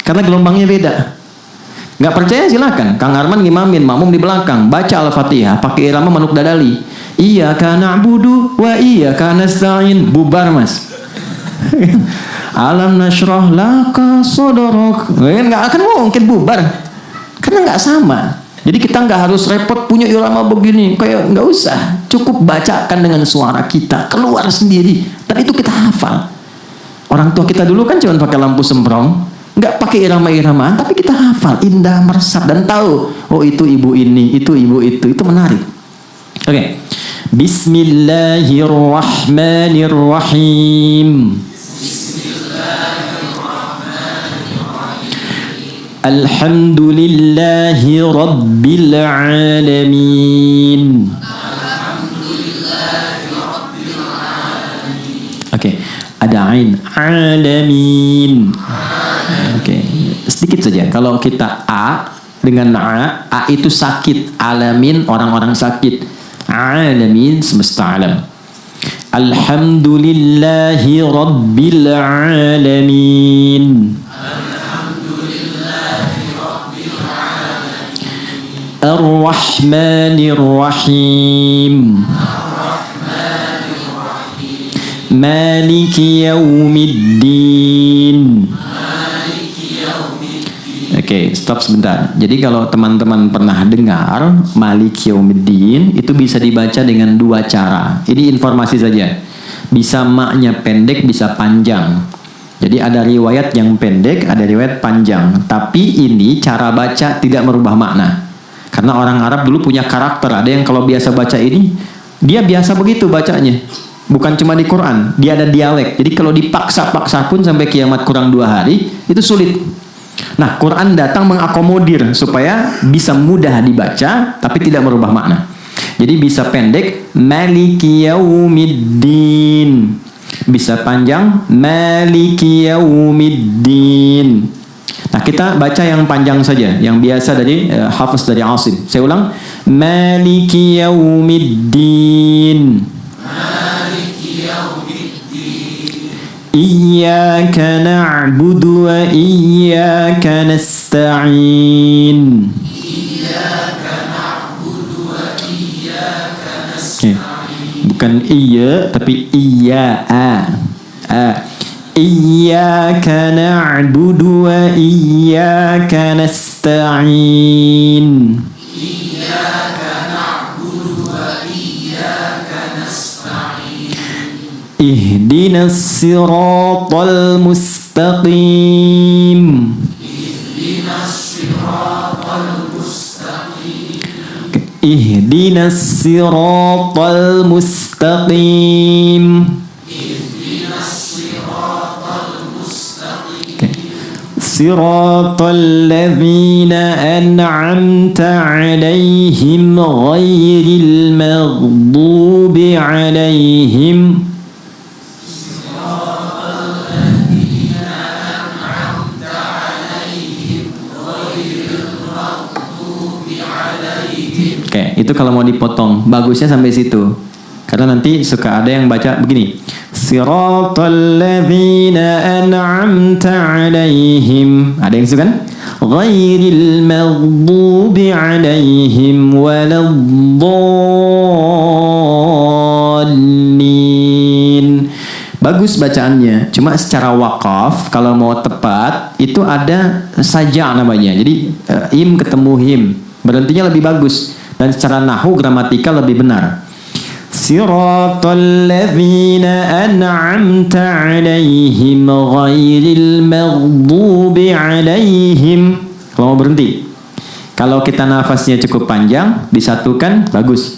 Speaker 1: Karena gelombangnya beda. Nggak percaya silakan. Kang Arman ngimamin, makmum di belakang, baca Al-Fatihah pakai irama Manuk Dadali. Iyyaka na'budu wa iyyaka nasta'in. Bubar mas. Alam nashrah laka sadrak. Nggak akan mungkin bubar. Karena nggak sama. Jadi kita nggak harus repot punya irama begini, kayak nggak usah. Cukup bacakan dengan suara kita, keluar sendiri. Dan itu kita hafal. Orang tua kita dulu kan cuma pakai lampu semprong, nggak pakai irama-iramaan, tapi kita hafal, indah, meresap, dan tahu, oh itu ibu ini, itu ibu itu menarik. Oke. Bismillahirrahmanirrahim. Alhamdulillahi Rabbil Alamin. Oke, ada ain. Alamin. Oke, sedikit saja. Kalau kita A dengan A itu sakit. Alamin, orang-orang sakit. Alamin, semesta alam. Alhamdulillahi Rabbil Alamin. Ar-Rahmanir-Rahim. Maliki Yaumiddin. Oke, stop sebentar. Jadi kalau teman-teman pernah dengar Maliki Yaumiddin, itu bisa dibaca dengan dua cara. Ini informasi saja. Bisa maknya pendek, bisa panjang. Jadi ada riwayat yang pendek, ada riwayat panjang. Tapi ini cara baca tidak merubah makna. Karena orang Arab dulu punya karakter. Ada yang kalau biasa baca ini, dia biasa begitu bacanya. Bukan cuma di Quran, dia ada dialek. Jadi kalau dipaksa-paksa pun sampai kiamat kurang 2 hari, itu sulit. Nah, Quran datang mengakomodir supaya bisa mudah dibaca, tapi tidak merubah makna. Jadi bisa pendek, Maliki Yaumiddin. Bisa panjang, Maliki Yaumiddin. Nah, kita baca yang panjang saja, yang biasa dari Hafiz dari Asim. Saya ulang, Maliki Yaumiddin. Maliki Yaumiddin. Iyyaka na'budu wa iyyaka nasta'in. Iyyaka na'budu wa iyyaka nasta'in. Bukan iya, tapi iya. Iyyaka na'budu wa iyyaka nasta'in. Iyyaka na'budu wa iyyaka nasta'in. Ihdinas siratal mustaqim. Ihdinas siratal mustaqim. Ihdinas siratal mustaqim. Siratal ladzina an'amta 'alaihim ghairil maghdubi 'alaihim. Siratal ladzina an'amta 'alaihim ghairil maghdubi 'alaihim. Oke, itu kalau mau dipotong, bagusnya sampai situ. Karena nanti suka ada yang baca begini. Siratal ladzina an'amta 'alaihim. Ada yang suka kan? Ghairil maghdubi 'alaihim waladdallin. Bagus bacaannya. Cuma secara wakaf kalau mau tepat itu ada saja namanya. Jadi im ketemu him. Berhentinya lebih bagus dan secara nahwu gramatikal lebih benar. Siratal ladzina an'amta 'alaihim ghairil maghdubi 'alaihim. Kalau mau berhenti, Kalau kita nafasnya cukup panjang, disatukan, bagus.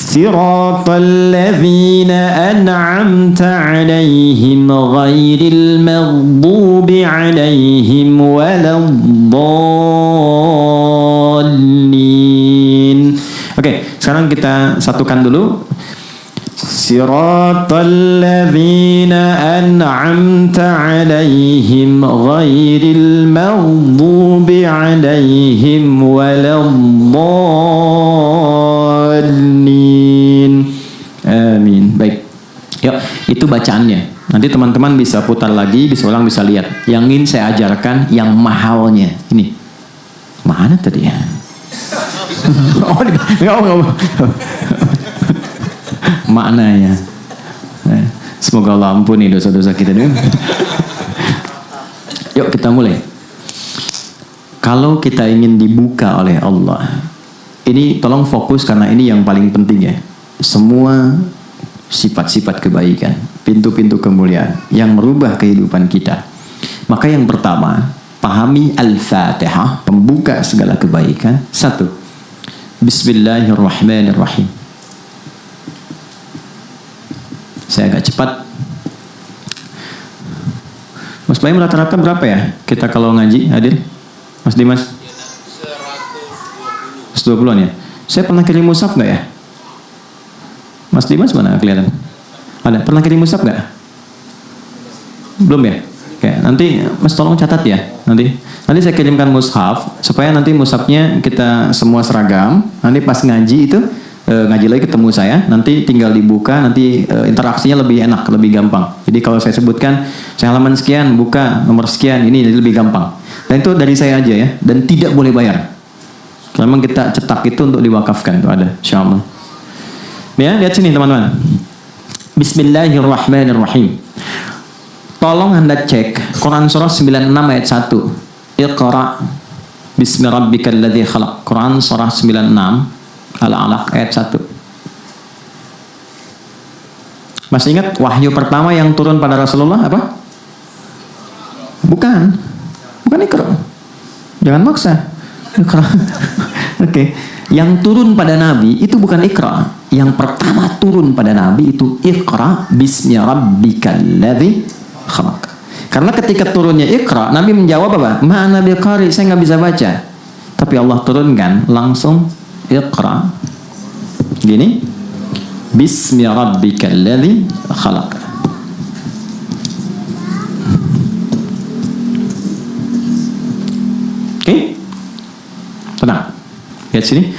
Speaker 1: Siratal ladzina an'amta 'alaihim ghairil maghdubi 'alaihim waladdallin. Oke, sekarang kita satukan dulu. Siratal ladzina an'amta 'alaihim ghairil maghdubi 'alaihim waladdallin. Amin. Baik. Yuk, itu bacaannya. Nanti teman-teman bisa putar lagi, bisa ulang, bisa lihat. Yang ingin saya ajarkan yang mahalnya. Ini. Mana tadi ya? enggak. Maknanya. Semoga Allah ampuni dosa-dosa kita dulu. Yuk kita mulai. Kalau kita ingin dibuka oleh Allah, ini tolong fokus karena ini yang paling penting ya. Semua sifat-sifat kebaikan, pintu-pintu kemuliaan yang merubah kehidupan kita. Maka yang pertama, pahami Al-Fatihah, pembuka segala kebaikan. 1. Bismillahirrahmanirrahim. Saya agak cepat. Mas Baim rata-rata berapa ya kita kalau ngaji hadir? Mas Dimas? 120-an ya. Saya pernah kirim mushaf nggak ya? Mas Dimas mana kelihatan? Ada. Pernah kirim mushaf nggak? Belum ya? Oke, nanti Mas tolong catat ya. Nanti saya kirimkan mushaf supaya nanti mushafnya kita semua seragam. Nanti pas ngaji itu ngaji lagi ketemu saya, nanti tinggal dibuka, nanti interaksinya lebih enak, lebih gampang. Jadi kalau saya sebutkan, saya halaman sekian, buka nomor sekian, ini jadi lebih gampang. Dan itu dari saya aja ya, dan tidak boleh bayar. Kalau memang kita cetak itu untuk diwakafkan, itu ada, insyaallah. Ya, lihat sini teman-teman. Bismillahirrahmanirrahim. Tolong Anda cek Quran surah 96 ayat 1. Iqra bismi rabbikal ladzi khalaq. Quran surah 96 Al-Alaq ayat 1. Masih ingat wahyu pertama yang turun pada Rasulullah apa? Bukan Iqra. Jangan maksa. Iqra. Oke. Yang turun pada Nabi itu bukan Iqra. Yang pertama turun pada Nabi itu Iqra bismi rabbikal ladzi khalaq. Karena ketika turunnya Iqra, Nabi menjawab apa? Ma ana biqari, saya nggak bisa baca. Tapi Allah turunkan langsung Iqra. Gini. Bismi rabbikal ladzi khalaq. Oke? Tenang. Lihat sini.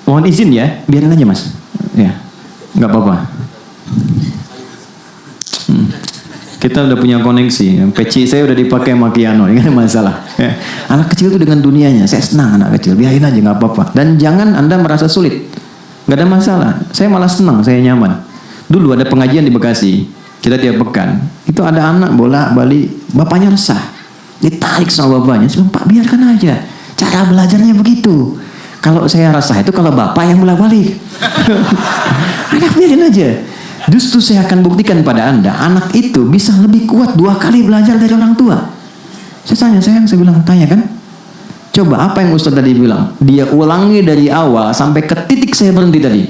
Speaker 1: Mohon izin ya, biarin aja Mas. Ya. Enggak apa-apa. Kita udah punya koneksi. Peci saya udah dipakai sama Kiano, ini gak ada masalah. Ya. Anak kecil itu dengan dunianya, saya senang anak kecil. Biarin aja, nggak apa-apa. Dan jangan Anda merasa sulit, nggak ada masalah. Saya malah senang, saya nyaman. Dulu ada pengajian di Bekasi, kita tiap pekan. Itu ada anak bolak-balik, bapaknya resah, ditarik sama bapaknya. Saya bilang, Pak biarkan aja, cara belajarnya begitu. Kalau saya resah itu kalau bapak yang bolak-balik. Anak biarin aja. Justru saya akan buktikan pada Anda, anak itu bisa lebih kuat 2 kali belajar dari orang tua. Saya tanya, saya bilang, tanya kan? Coba apa yang Ustaz tadi bilang? Dia ulangi dari awal sampai ke titik saya berhenti tadi.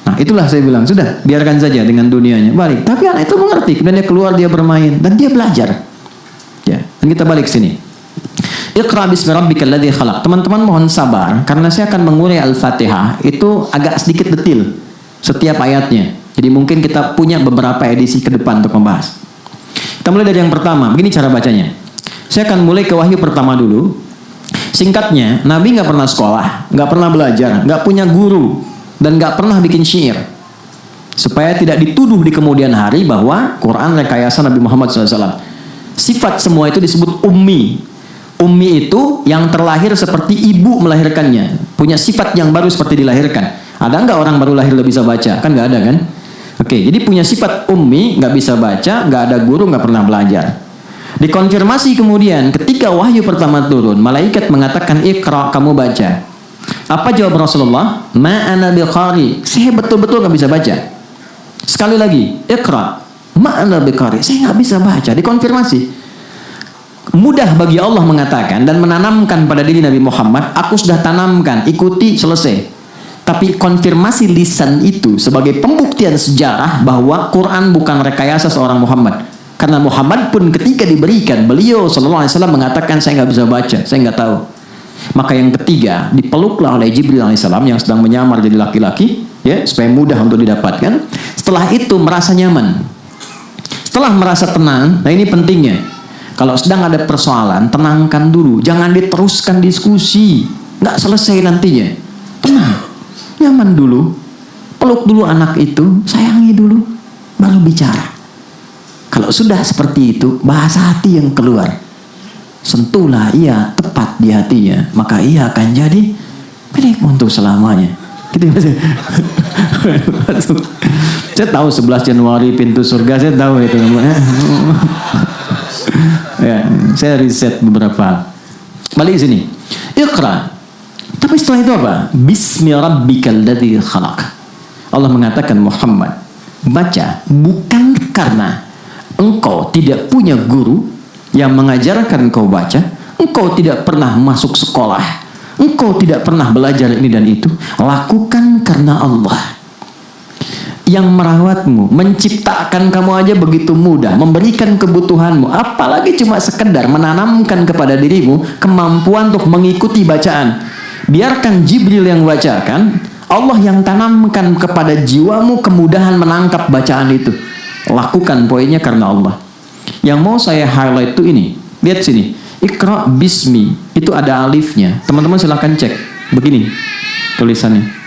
Speaker 1: Nah itulah saya bilang, sudah, biarkan saja dengan dunianya. Balik. Tapi anak itu mengerti, kemudian dia keluar, dia bermain, dan dia belajar. Ya, dan kita balik sini. Iqra bismi rabbikal ladzi khalaq. Teman-teman mohon sabar, karena saya akan mengurai Al-Fatihah, itu agak sedikit detil. Setiap ayatnya. Jadi mungkin kita punya beberapa edisi ke depan untuk membahas. Kita mulai dari yang pertama. Begini cara bacanya. Saya akan mulai ke wahyu pertama dulu. Singkatnya, Nabi nggak pernah sekolah, nggak pernah belajar, nggak punya guru, dan nggak pernah bikin syair. Supaya tidak dituduh di kemudian hari bahwa Quran rekayasa Nabi Muhammad SAW. Sifat semua itu disebut ummi. Ummi itu yang terlahir seperti ibu melahirkannya. Punya sifat yang baru seperti dilahirkan. Ada nggak orang baru lahir udah bisa baca? Kan nggak ada kan? Oke, jadi punya sifat ummi, nggak bisa baca, nggak ada guru, nggak pernah belajar. Dikonfirmasi kemudian ketika wahyu pertama turun, malaikat mengatakan Iqra, kamu baca. Apa jawab Rasulullah? Ma ana biqari, saya betul-betul nggak bisa baca. Sekali lagi, Iqra, ma ana biqari, saya nggak bisa baca. Dikonfirmasi. Mudah bagi Allah mengatakan dan menanamkan pada diri Nabi Muhammad, aku sudah tanamkan, ikuti, selesai. Tapi konfirmasi lisan itu sebagai pembuktian sejarah bahwa Quran bukan rekayasa seorang Muhammad. Karena Muhammad pun ketika diberikan, beliau sallallahu alaihi wasallam mengatakan, saya nggak bisa baca, saya nggak tahu. Maka yang ketiga, dipeluklah oleh Jibril alaihissalam yang sedang menyamar jadi laki-laki, ya, supaya mudah untuk didapatkan. Setelah itu merasa nyaman. Setelah merasa tenang, nah ini pentingnya. Kalau sedang ada persoalan, tenangkan dulu, jangan diteruskan diskusi, nggak selesai nantinya. Tenang, nyaman dulu, peluk dulu anak itu, sayangi dulu, baru bicara. Kalau sudah seperti itu, bahasa hati yang keluar, sentuhlah ia tepat di hatinya, maka ia akan jadi milikmu untuk selamanya. Gitu ya, saya tahu 11 Januari pintu surga, saya tahu itu. Ya, saya riset beberapa. Balik sini. Iqra. Tapi setelah itu apa? Bismi rabbikal ladzi khalaq. Allah mengatakan, Muhammad, baca bukan karena engkau tidak punya guru yang mengajarkan kau baca, engkau tidak pernah masuk sekolah, engkau tidak pernah belajar ini dan itu. Lakukan karena Allah yang merawatmu, menciptakan kamu aja begitu mudah, memberikan kebutuhanmu, apalagi cuma sekedar menanamkan kepada dirimu kemampuan untuk mengikuti bacaan. Biarkan Jibril yang bacakan, Allah yang tanamkan kepada jiwamu kemudahan menangkap bacaan itu. Lakukan poinnya karena Allah. Yang mau saya highlight itu ini, lihat sini, Iqra bismi, itu ada alifnya. Teman-teman silahkan cek, begini tulisannya.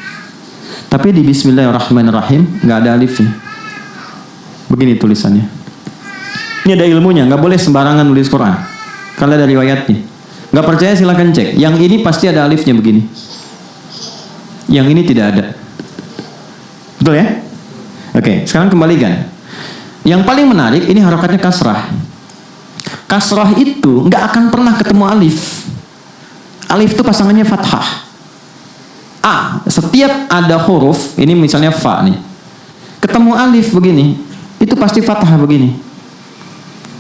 Speaker 1: Tapi di Bismillahirrahmanirrahim nggak ada alifnya. Begini tulisannya. Ini ada ilmunya, nggak boleh sembarangan nulis Quran. Kalau ada riwayatnya. Nggak percaya silakan cek. Yang ini pasti ada alifnya begini. Yang ini tidak ada. Betul ya? Oke, sekarang kembalikan. Yang paling menarik ini harokatnya kasrah. Kasrah itu nggak akan pernah ketemu alif. Alif itu pasangannya fathah. A, setiap ada huruf, ini misalnya fa nih, ketemu alif begini, itu pasti fathah begini.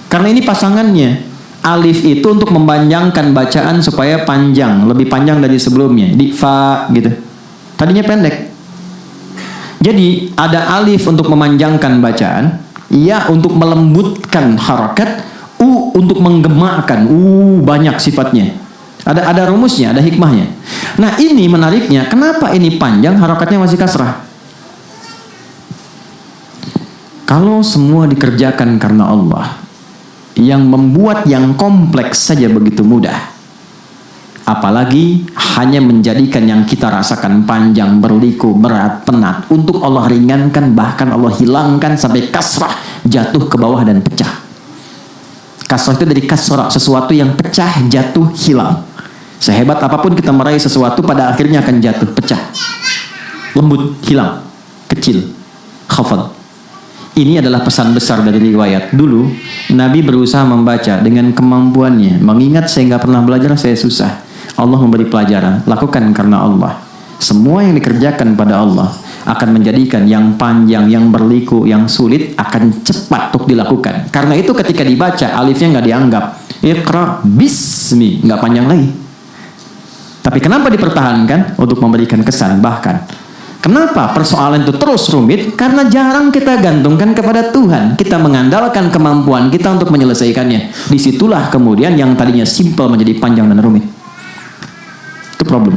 Speaker 1: Karena ini pasangannya. Alif itu untuk memanjangkan bacaan supaya panjang, lebih panjang dari sebelumnya. Di fa gitu. Tadinya pendek. Jadi ada alif untuk memanjangkan bacaan, ya untuk melembutkan harakat, u untuk menggemakkan, banyak sifatnya. Ada rumusnya, ada hikmahnya. Nah ini menariknya, kenapa ini panjang, harokatnya masih kasrah? Kalau semua dikerjakan karena Allah, yang membuat yang kompleks saja begitu mudah, apalagi hanya menjadikan yang kita rasakan panjang, berliku, berat, penat, untuk Allah ringankan, bahkan Allah hilangkan sampai kasrah, jatuh ke bawah dan pecah. Kasrah itu dari kasrah, sesuatu yang pecah, jatuh, hilang. Sehebat apapun kita meraih sesuatu, pada akhirnya akan jatuh, pecah, lembut, hilang, kecil, khafal. Ini adalah pesan besar dari riwayat. Dulu Nabi berusaha membaca dengan kemampuannya. Mengingat saya nggak pernah belajar, saya susah. Allah memberi pelajaran, lakukan karena Allah. Semua yang dikerjakan pada Allah akan menjadikan yang panjang, yang berliku, yang sulit akan cepat untuk dilakukan. Karena itu ketika dibaca, alifnya nggak dianggap. Iqra bismi, nggak panjang lagi. Tapi kenapa dipertahankan? Untuk memberikan kesan. Bahkan kenapa persoalan itu terus rumit? Karena jarang kita gantungkan kepada Tuhan. Kita mengandalkan kemampuan kita untuk menyelesaikannya. Disitulah kemudian yang tadinya simple menjadi panjang dan rumit. Itu problem.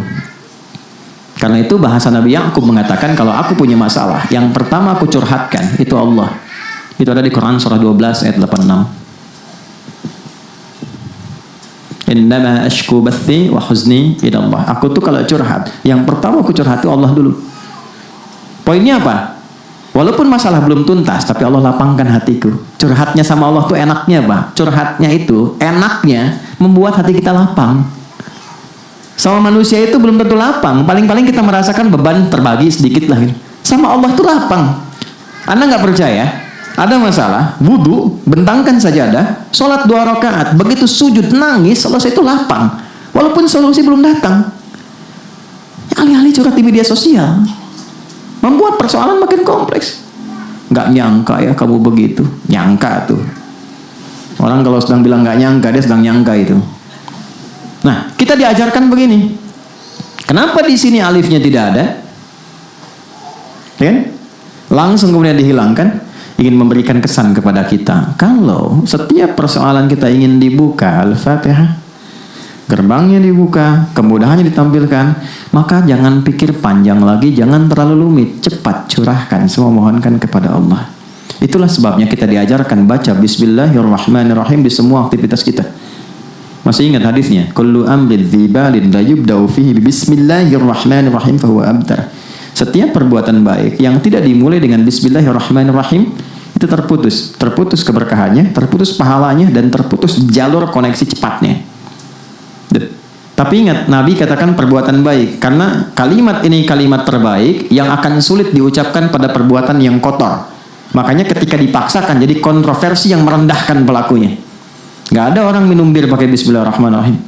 Speaker 1: Karena itu bahasa Nabi Yakub mengatakan, kalau aku punya masalah, yang pertama aku curhatkan itu Allah. Itu ada di Quran surah 12 ayat 86. Innama ashku bathi wa huzni ila Allah. Aku tuh kalau curhat, yang pertama aku curhati Allah dulu. Poinnya apa? Walaupun masalah belum tuntas, tapi Allah lapangkan hatiku. Curhatnya sama Allah tuh enaknya, Pak. Curhatnya itu enaknya membuat hati kita lapang. Sama manusia itu belum tentu lapang. Paling-paling kita merasakan beban terbagi sedikit lah. Sama Allah tuh lapang. Anda nggak percaya? Ada masalah, wudhu, bentangkan sajadah, sholat 2 rakaat, begitu sujud nangis, selesai itu lapang. Walaupun solusi belum datang. Alih-alih curhat di media sosial, membuat persoalan makin kompleks. Nggak nyangka ya kamu begitu, nyangka tuh. Orang kalau sedang bilang nggak nyangka, dia sedang nyangka itu. Nah, kita diajarkan begini. Kenapa di sini alifnya tidak ada? Kan? Langsung kemudian dihilangkan, ingin memberikan kesan kepada kita. Kalau setiap persoalan kita ingin dibuka Al-Fatihah, gerbangnya dibuka, kemudahannya ditampilkan, maka jangan pikir panjang lagi, jangan terlalu rumit, cepat curahkan semua, mohonkan kepada Allah. Itulah sebabnya kita diajarkan baca Bismillahirrahmanirrahim di semua aktivitas kita. Masih ingat hadisnya? Kullu amrin dzibalin la yubda'u fihi Bismillahirrahmanirrahim fahuwa abtar. Setiap perbuatan baik yang tidak dimulai dengan Bismillahirrahmanirrahim itu terputus keberkahannya, terputus pahalanya, dan terputus jalur koneksi cepatnya. Tapi ingat, Nabi katakan perbuatan baik, karena kalimat ini kalimat terbaik yang akan sulit diucapkan pada perbuatan yang kotor. Makanya ketika dipaksakan jadi kontroversi yang merendahkan pelakunya. Gak ada orang minum bir pakai Bismillahirrahmanirrahim.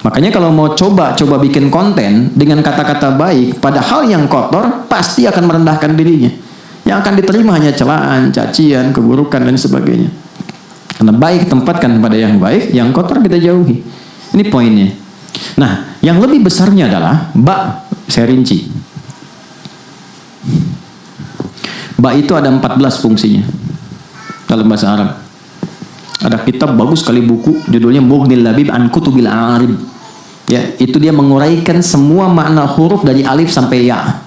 Speaker 1: Makanya kalau mau coba bikin konten dengan kata-kata baik pada hal yang kotor, pasti akan merendahkan dirinya. Yang akan diterima hanya celaan, cacian, keburukan, dan sebagainya. Karena baik tempatkan pada yang baik, yang kotor kita jauhi. Ini poinnya. Nah, yang lebih besarnya adalah ba, saya rinci. Ba itu ada 14 fungsinya dalam bahasa Arab. Ada kitab bagus sekali buku, judulnya Mughnil Labib an Kutubil A'arib. Ya, itu dia menguraikan semua makna huruf dari alif sampai ya.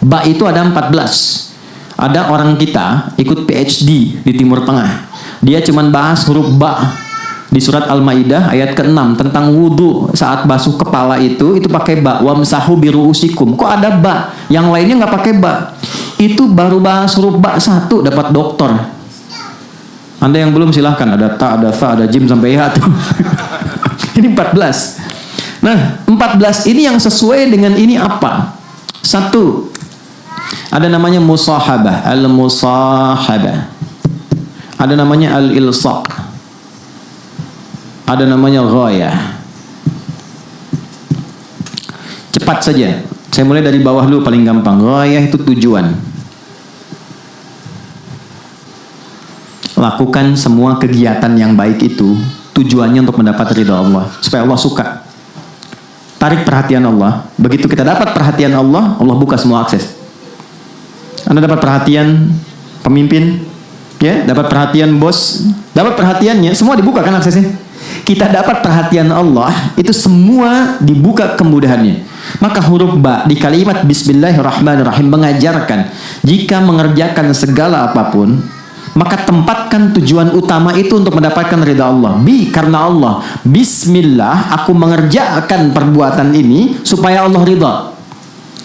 Speaker 1: Ba itu ada 14. Ada orang kita ikut PhD di Timur Tengah. Dia cuma bahas huruf ba di surat Al-Maidah ayat ke-6 tentang wudu saat basuh kepala itu pakai ba, wamsahu biruusikum. Kok ada ba? Yang lainnya nggak pakai ba. Itu baru bahas huruf ba 1 dapat doktor. Anda yang belum silahkan, ada ta, ada fa, ada jim sampai ya tuh. Ini 14. Nah, 14 ini yang sesuai dengan ini apa? 1, ada namanya musahabah, al-musahabah. Ada namanya al-ilsaq. Ada namanya ghayah. Cepat saja. Saya mulai dari bawah dulu paling gampang. Ghayah itu tujuan. Lakukan semua kegiatan yang baik itu tujuannya untuk mendapat ridha Allah, supaya Allah suka. Tarik perhatian Allah. Begitu kita dapat perhatian Allah, Allah buka semua akses. Anda dapat perhatian pemimpin, ya, dapat perhatian bos, dapat perhatiannya, semua dibuka kan aksesnya. Kita dapat perhatian Allah, itu semua dibuka kemudahannya. Maka huruf ba di kalimat Bismillahirrahmanirrahim mengajarkan jika mengerjakan segala apapun, maka tempatkan tujuan utama itu untuk mendapatkan ridha Allah. Karena Allah, Bismillah, aku mengerjakan perbuatan ini supaya Allah ridha.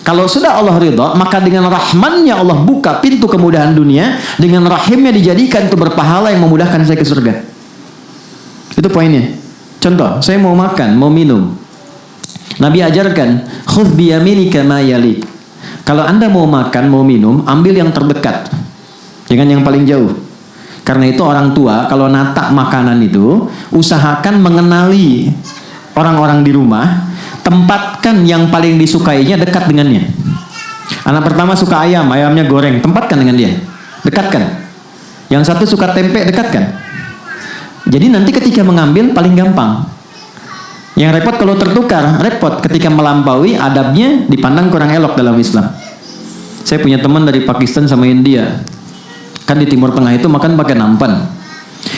Speaker 1: Kalau sudah Allah ridha, maka dengan rahmannya Allah buka pintu kemudahan dunia, dengan rahimnya dijadikan itu berpahala yang memudahkan saya ke surga. Itu poinnya. Contoh, saya mau makan, mau minum. Nabi ajarkan, khudh biyaminika ma yalik. Kalau Anda mau makan, mau minum, ambil yang terdekat, jangan yang paling jauh. Karena itu orang tua kalau nata makanan itu usahakan mengenali orang-orang di rumah, tempatkan yang paling disukainya dekat dengannya. Anak pertama suka ayam, ayamnya goreng, tempatkan dengan dia, dekatkan. Yang satu suka tempe, dekatkan. Jadi nanti ketika mengambil paling gampang. Yang repot kalau tertukar, repot ketika melampaui adabnya dipandang kurang elok dalam Islam. Saya punya teman dari Pakistan sama India. Kan di Timur Tengah itu makan pakai nampan.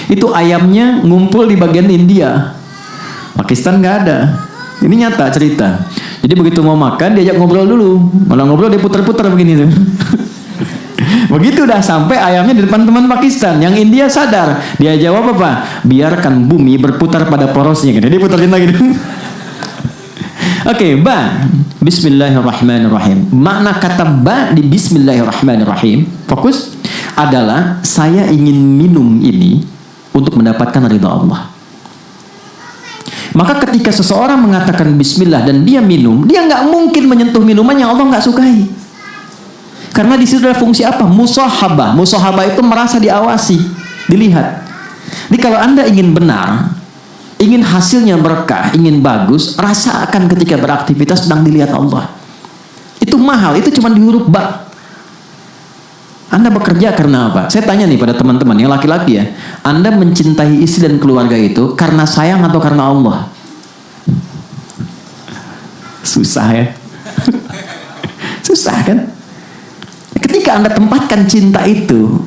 Speaker 1: Itu ayamnya ngumpul di bagian India. Pakistan nggak ada. Ini nyata cerita. Jadi begitu mau makan diajak ngobrol dulu. Malah ngobrol dia putar-putar begini tuh. Begitu udah sampai ayamnya di depan teman Pakistan. Yang India sadar. Dia jawab apa? Biarkan bumi berputar pada porosnya. Jadi dia putarin lagi. Oke, ba. Bismillahirrahmanirrahim. Makna kata ba di Bismillahirrahmanirrahim, fokus, adalah saya ingin minum ini untuk mendapatkan ridha Allah. Maka ketika seseorang mengatakan bismillah dan dia minum, dia nggak mungkin menyentuh minuman yang Allah nggak sukai. Karena di situ ada fungsi apa? Musahabah. Musahabah itu merasa diawasi, dilihat. Jadi kalau Anda ingin benar, ingin hasilnya berkah, ingin bagus, rasakan ketika beraktivitas sedang dilihat Allah. Itu mahal, itu cuma di huruf ba. Anda bekerja karena apa? Saya tanya nih pada teman-teman yang laki-laki ya. Anda mencintai istri dan keluarga itu karena sayang atau karena Allah? Susah ya. Susah kan? Ketika Anda tempatkan cinta itu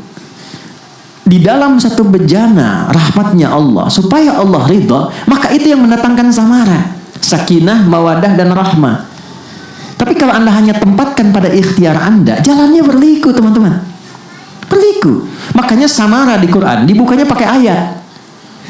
Speaker 1: di dalam satu bejana rahmatnya Allah, supaya Allah ridha, maka itu yang mendatangkan samara, sakinah, mawadah, dan rahmah. Tapi kalau Anda hanya tempatkan pada ikhtiar Anda, jalannya berliku, teman-teman. Berliku. Makanya samara di Quran dibukanya pakai ayat.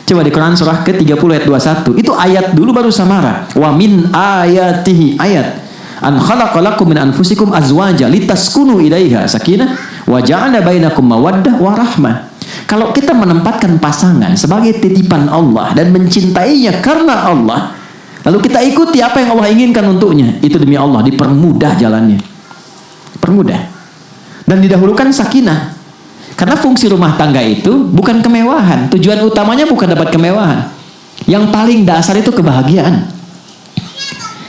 Speaker 1: Coba di Quran surah ke-30 ayat 21. Itu ayat dulu baru samara. Wa min ayatihi, ayat. An khalaqalakum min anfusikum azwaja litaskunu ilaiha sakinah wa ja'ala bainakum mawaddah wa rahmah. Kalau kita menempatkan pasangan sebagai titipan Allah dan mencintainya karena Allah, lalu kita ikuti apa yang Allah inginkan untuknya, itu demi Allah dipermudah jalannya. Permudah. Dan didahulukan sakinah. Karena fungsi rumah tangga itu bukan kemewahan. Tujuan utamanya bukan dapat kemewahan. Yang paling dasar itu kebahagiaan.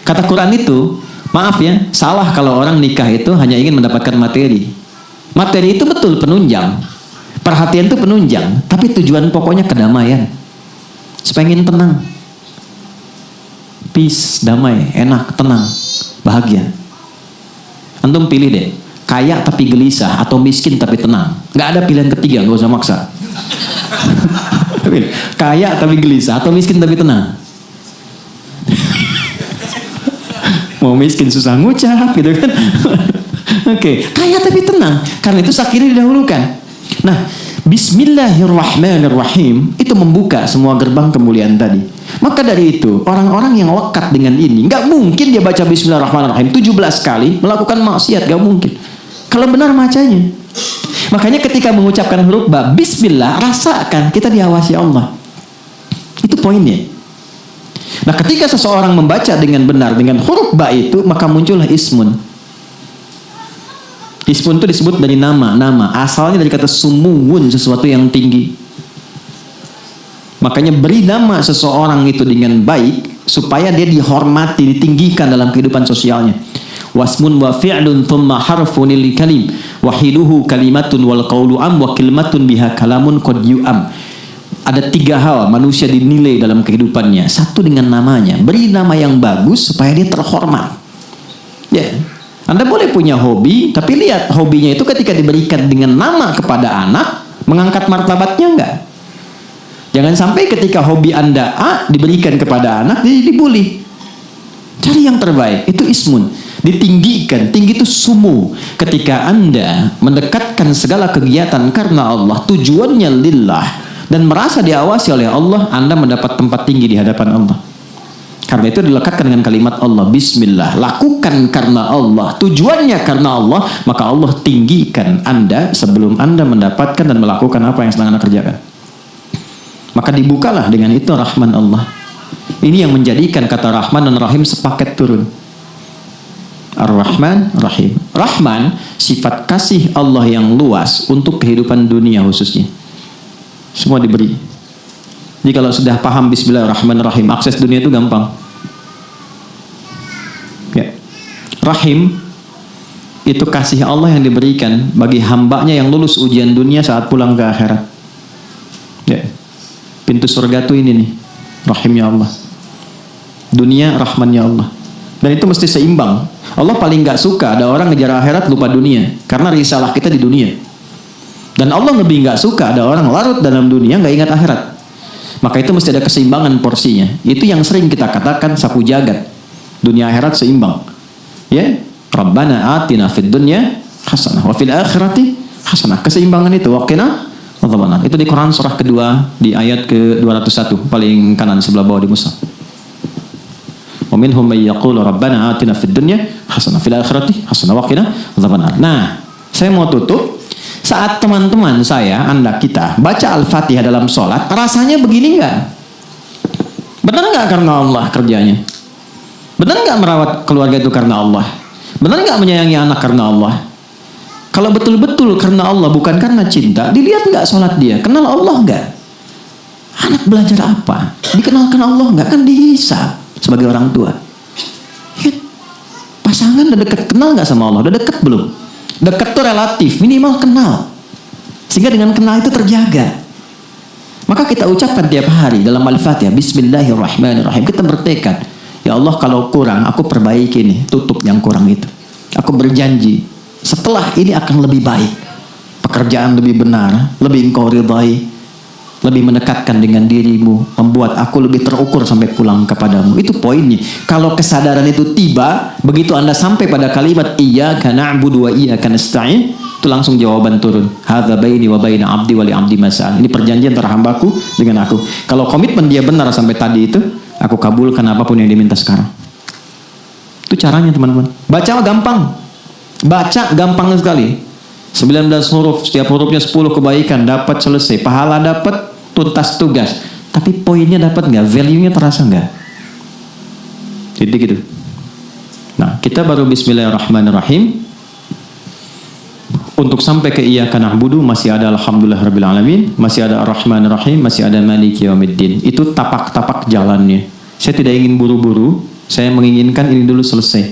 Speaker 1: Kata Quran itu, maaf ya, salah kalau orang nikah itu hanya ingin mendapatkan materi. Materi itu betul penunjang. Perhatian itu penunjang. Tapi tujuan pokoknya kedamaian. Supaya ingin tenang. Peace, damai, enak, tenang, bahagia. Antum pilih deh. Kaya tapi gelisah atau miskin tapi tenang. Nggak ada pilihan ketiga, nggak usah maksa. Kaya tapi gelisah atau miskin tapi tenang. Mau miskin susah ngucap gitu kan. Oke, kaya tapi tenang. Karena itu sakinah didahulukan. Nah, Bismillahirrahmanirrahim itu membuka semua gerbang kemuliaan tadi. Maka dari itu, orang-orang yang wakat dengan ini, nggak mungkin dia baca Bismillahirrahmanirrahim 17 kali melakukan maksiat, nggak mungkin. Kalau benar bacanya. Makanya ketika mengucapkan huruf ba, Bismillah, rasakan kita diawasi Allah. Itu poinnya. Nah, ketika seseorang membaca dengan benar dengan huruf ba itu, maka muncullah ismun. Ismun itu disebut dari nama. Asalnya dari kata sumuwun, sesuatu yang tinggi. Makanya beri nama seseorang itu dengan baik supaya dia dihormati, ditinggikan dalam kehidupan sosialnya. Wasmun wa fi'lun thumma harfun lil kalim wahiduhu kalimatun wal qawlu am wa kalimatun biha kalamun qad yu'am. Ada 3 hal manusia dinilai dalam kehidupannya. 1 dengan namanya. Beri nama yang bagus supaya dia terhormat. Ya. Anda boleh punya hobi, tapi lihat hobinya itu ketika diberikan dengan nama kepada anak, mengangkat martabatnya enggak? Jangan sampai ketika hobi Anda A diberikan kepada anak, dibully. Cari yang terbaik, itu ismun. Ditinggikan, tinggi itu sumu. Ketika Anda mendekatkan segala kegiatan karena Allah, tujuannya lillah, dan merasa diawasi oleh Allah, Anda mendapat tempat tinggi di hadapan Allah. Karena itu dilekatkan dengan kalimat Allah, Bismillah. Lakukan karena Allah, tujuannya karena Allah, maka Allah tinggikan Anda sebelum Anda mendapatkan dan melakukan apa yang sedang Anda kerjakan. Maka dibukalah dengan itu rahman Allah. Ini yang menjadikan kata Rahman dan Rahim sepaket turun. Ar-Rahman, Rahim. Rahman, sifat kasih Allah yang luas untuk kehidupan dunia khususnya. Semua diberi. Jadi kalau sudah paham Bismillahirrahmanirrahim, akses dunia itu gampang. Ya. Rahim, itu kasih Allah yang diberikan bagi hambanya yang lulus ujian dunia saat pulang ke akhirat. Ya. Pintu surga itu ini nih, rahimnya Allah. Dunia, rahmannya Allah. Dan itu mesti seimbang. Allah paling gak suka ada orang ngejar akhirat lupa dunia, karena risalah kita di dunia. Dan Allah lebih gak suka ada orang larut dalam dunia gak ingat akhirat. Maka itu mesti ada keseimbangan porsinya. Itu yang sering kita katakan sapu jagat. Dunia akhirat seimbang. Ya, Rabbana atina fid dunya hasanah wa fil akhirati hasanah. Keseimbangan itu waqina adzabannar. Itu di Quran surah kedua di ayat ke-201 paling kanan sebelah bawah di mushaf. Wa minhum may yaqulu rabbana atina fid dunya hasanah fil akhirati hasanah wa qina adzabannar. Nah, saya mau tutup. Saat teman-teman saya, Anda, kita baca Al-Fatihah dalam sholat, rasanya begini enggak? Benar enggak karena Allah kerjanya? Benar enggak merawat keluarga itu karena Allah? Benar enggak menyayangi anak karena Allah? Kalau betul-betul karena Allah, bukan karena cinta, dilihat enggak sholat dia? Kenal Allah enggak? Anak belajar apa? Dikenalkan Allah enggak? Kan dihisab sebagai orang tua. Pasangan udah dekat, kenal enggak sama Allah? Udah dekat belum? Dekat tuh relatif, minimal kenal. Sehingga dengan kenal itu terjaga. Maka kita ucapkan tiap hari dalam Al-Fatihah, Bismillahirrahmanirrahim. Kita bertekad, ya Allah kalau kurang, aku perbaiki nih, tutup yang kurang itu. Aku berjanji, setelah ini akan lebih baik. Pekerjaan lebih benar, lebih engkau ridhai, lebih mendekatkan dengan dirimu, membuat aku lebih terukur sampai pulang kepadamu. Itu poinnya. Kalau kesadaran itu tiba, begitu Anda sampai pada kalimat iyyaka na'budu wa iyyaka nasta'in, itu langsung jawaban turun. Hadza baini wa baina 'abdi wa li 'abdi ma sa'al. Ini perjanjian antara hambaku dengan aku. Kalau komitmen dia benar sampai tadi itu, aku kabulkan apapun yang diminta sekarang. Itu caranya, teman-teman. Baca gampang. Baca gampang sekali. 19 huruf, setiap hurufnya 10 kebaikan, dapat selesai. Pahala dapat, tuntas tugas. Tapi poinnya dapat nggak? Value-nya terasa nggak? Jadi gitu. Nah, kita baru Bismillahirrahmanirrahim. Untuk sampai ke iyyaka na'budu masih ada alhamdulillahirabbil alamin, masih ada arrahmanirrahim, masih ada maliki yaumiddin. Itu tapak-tapak jalannya. Saya tidak ingin buru-buru, saya menginginkan ini dulu selesai.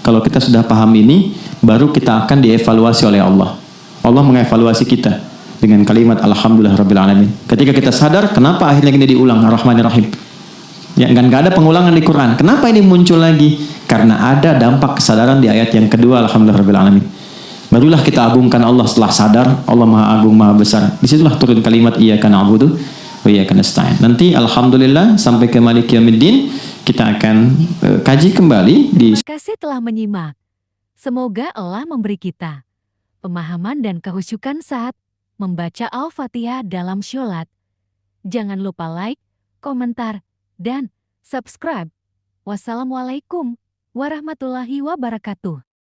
Speaker 1: Kalau kita sudah paham ini, baru kita akan dievaluasi oleh Allah. Allah mengevaluasi kita dengan kalimat alhamdulillahirabbil alamin. Ketika kita sadar, kenapa akhirnya ini diulang arrahmanirrahim? Ya, nggak ada pengulangan di Quran. Kenapa ini muncul lagi? Karena ada dampak kesadaran di ayat yang kedua alhamdulillahirabbil alamin. Barulah kita agungkan Allah setelah sadar, Allah Maha Agung, Maha Besar. Disitulah turun kalimat iyyaka na'budu wa iyyaka nasta'in. Nanti alhamdulillah sampai ke maliki yaumiddin kita akan kaji kembali di.
Speaker 2: Terima kasih telah menyimak. Semoga Allah memberi kita pemahaman dan kehusyukan saat membaca Al-Fatihah dalam sholat. Jangan lupa like, komentar, dan subscribe. Wassalamualaikum warahmatullahi wabarakatuh.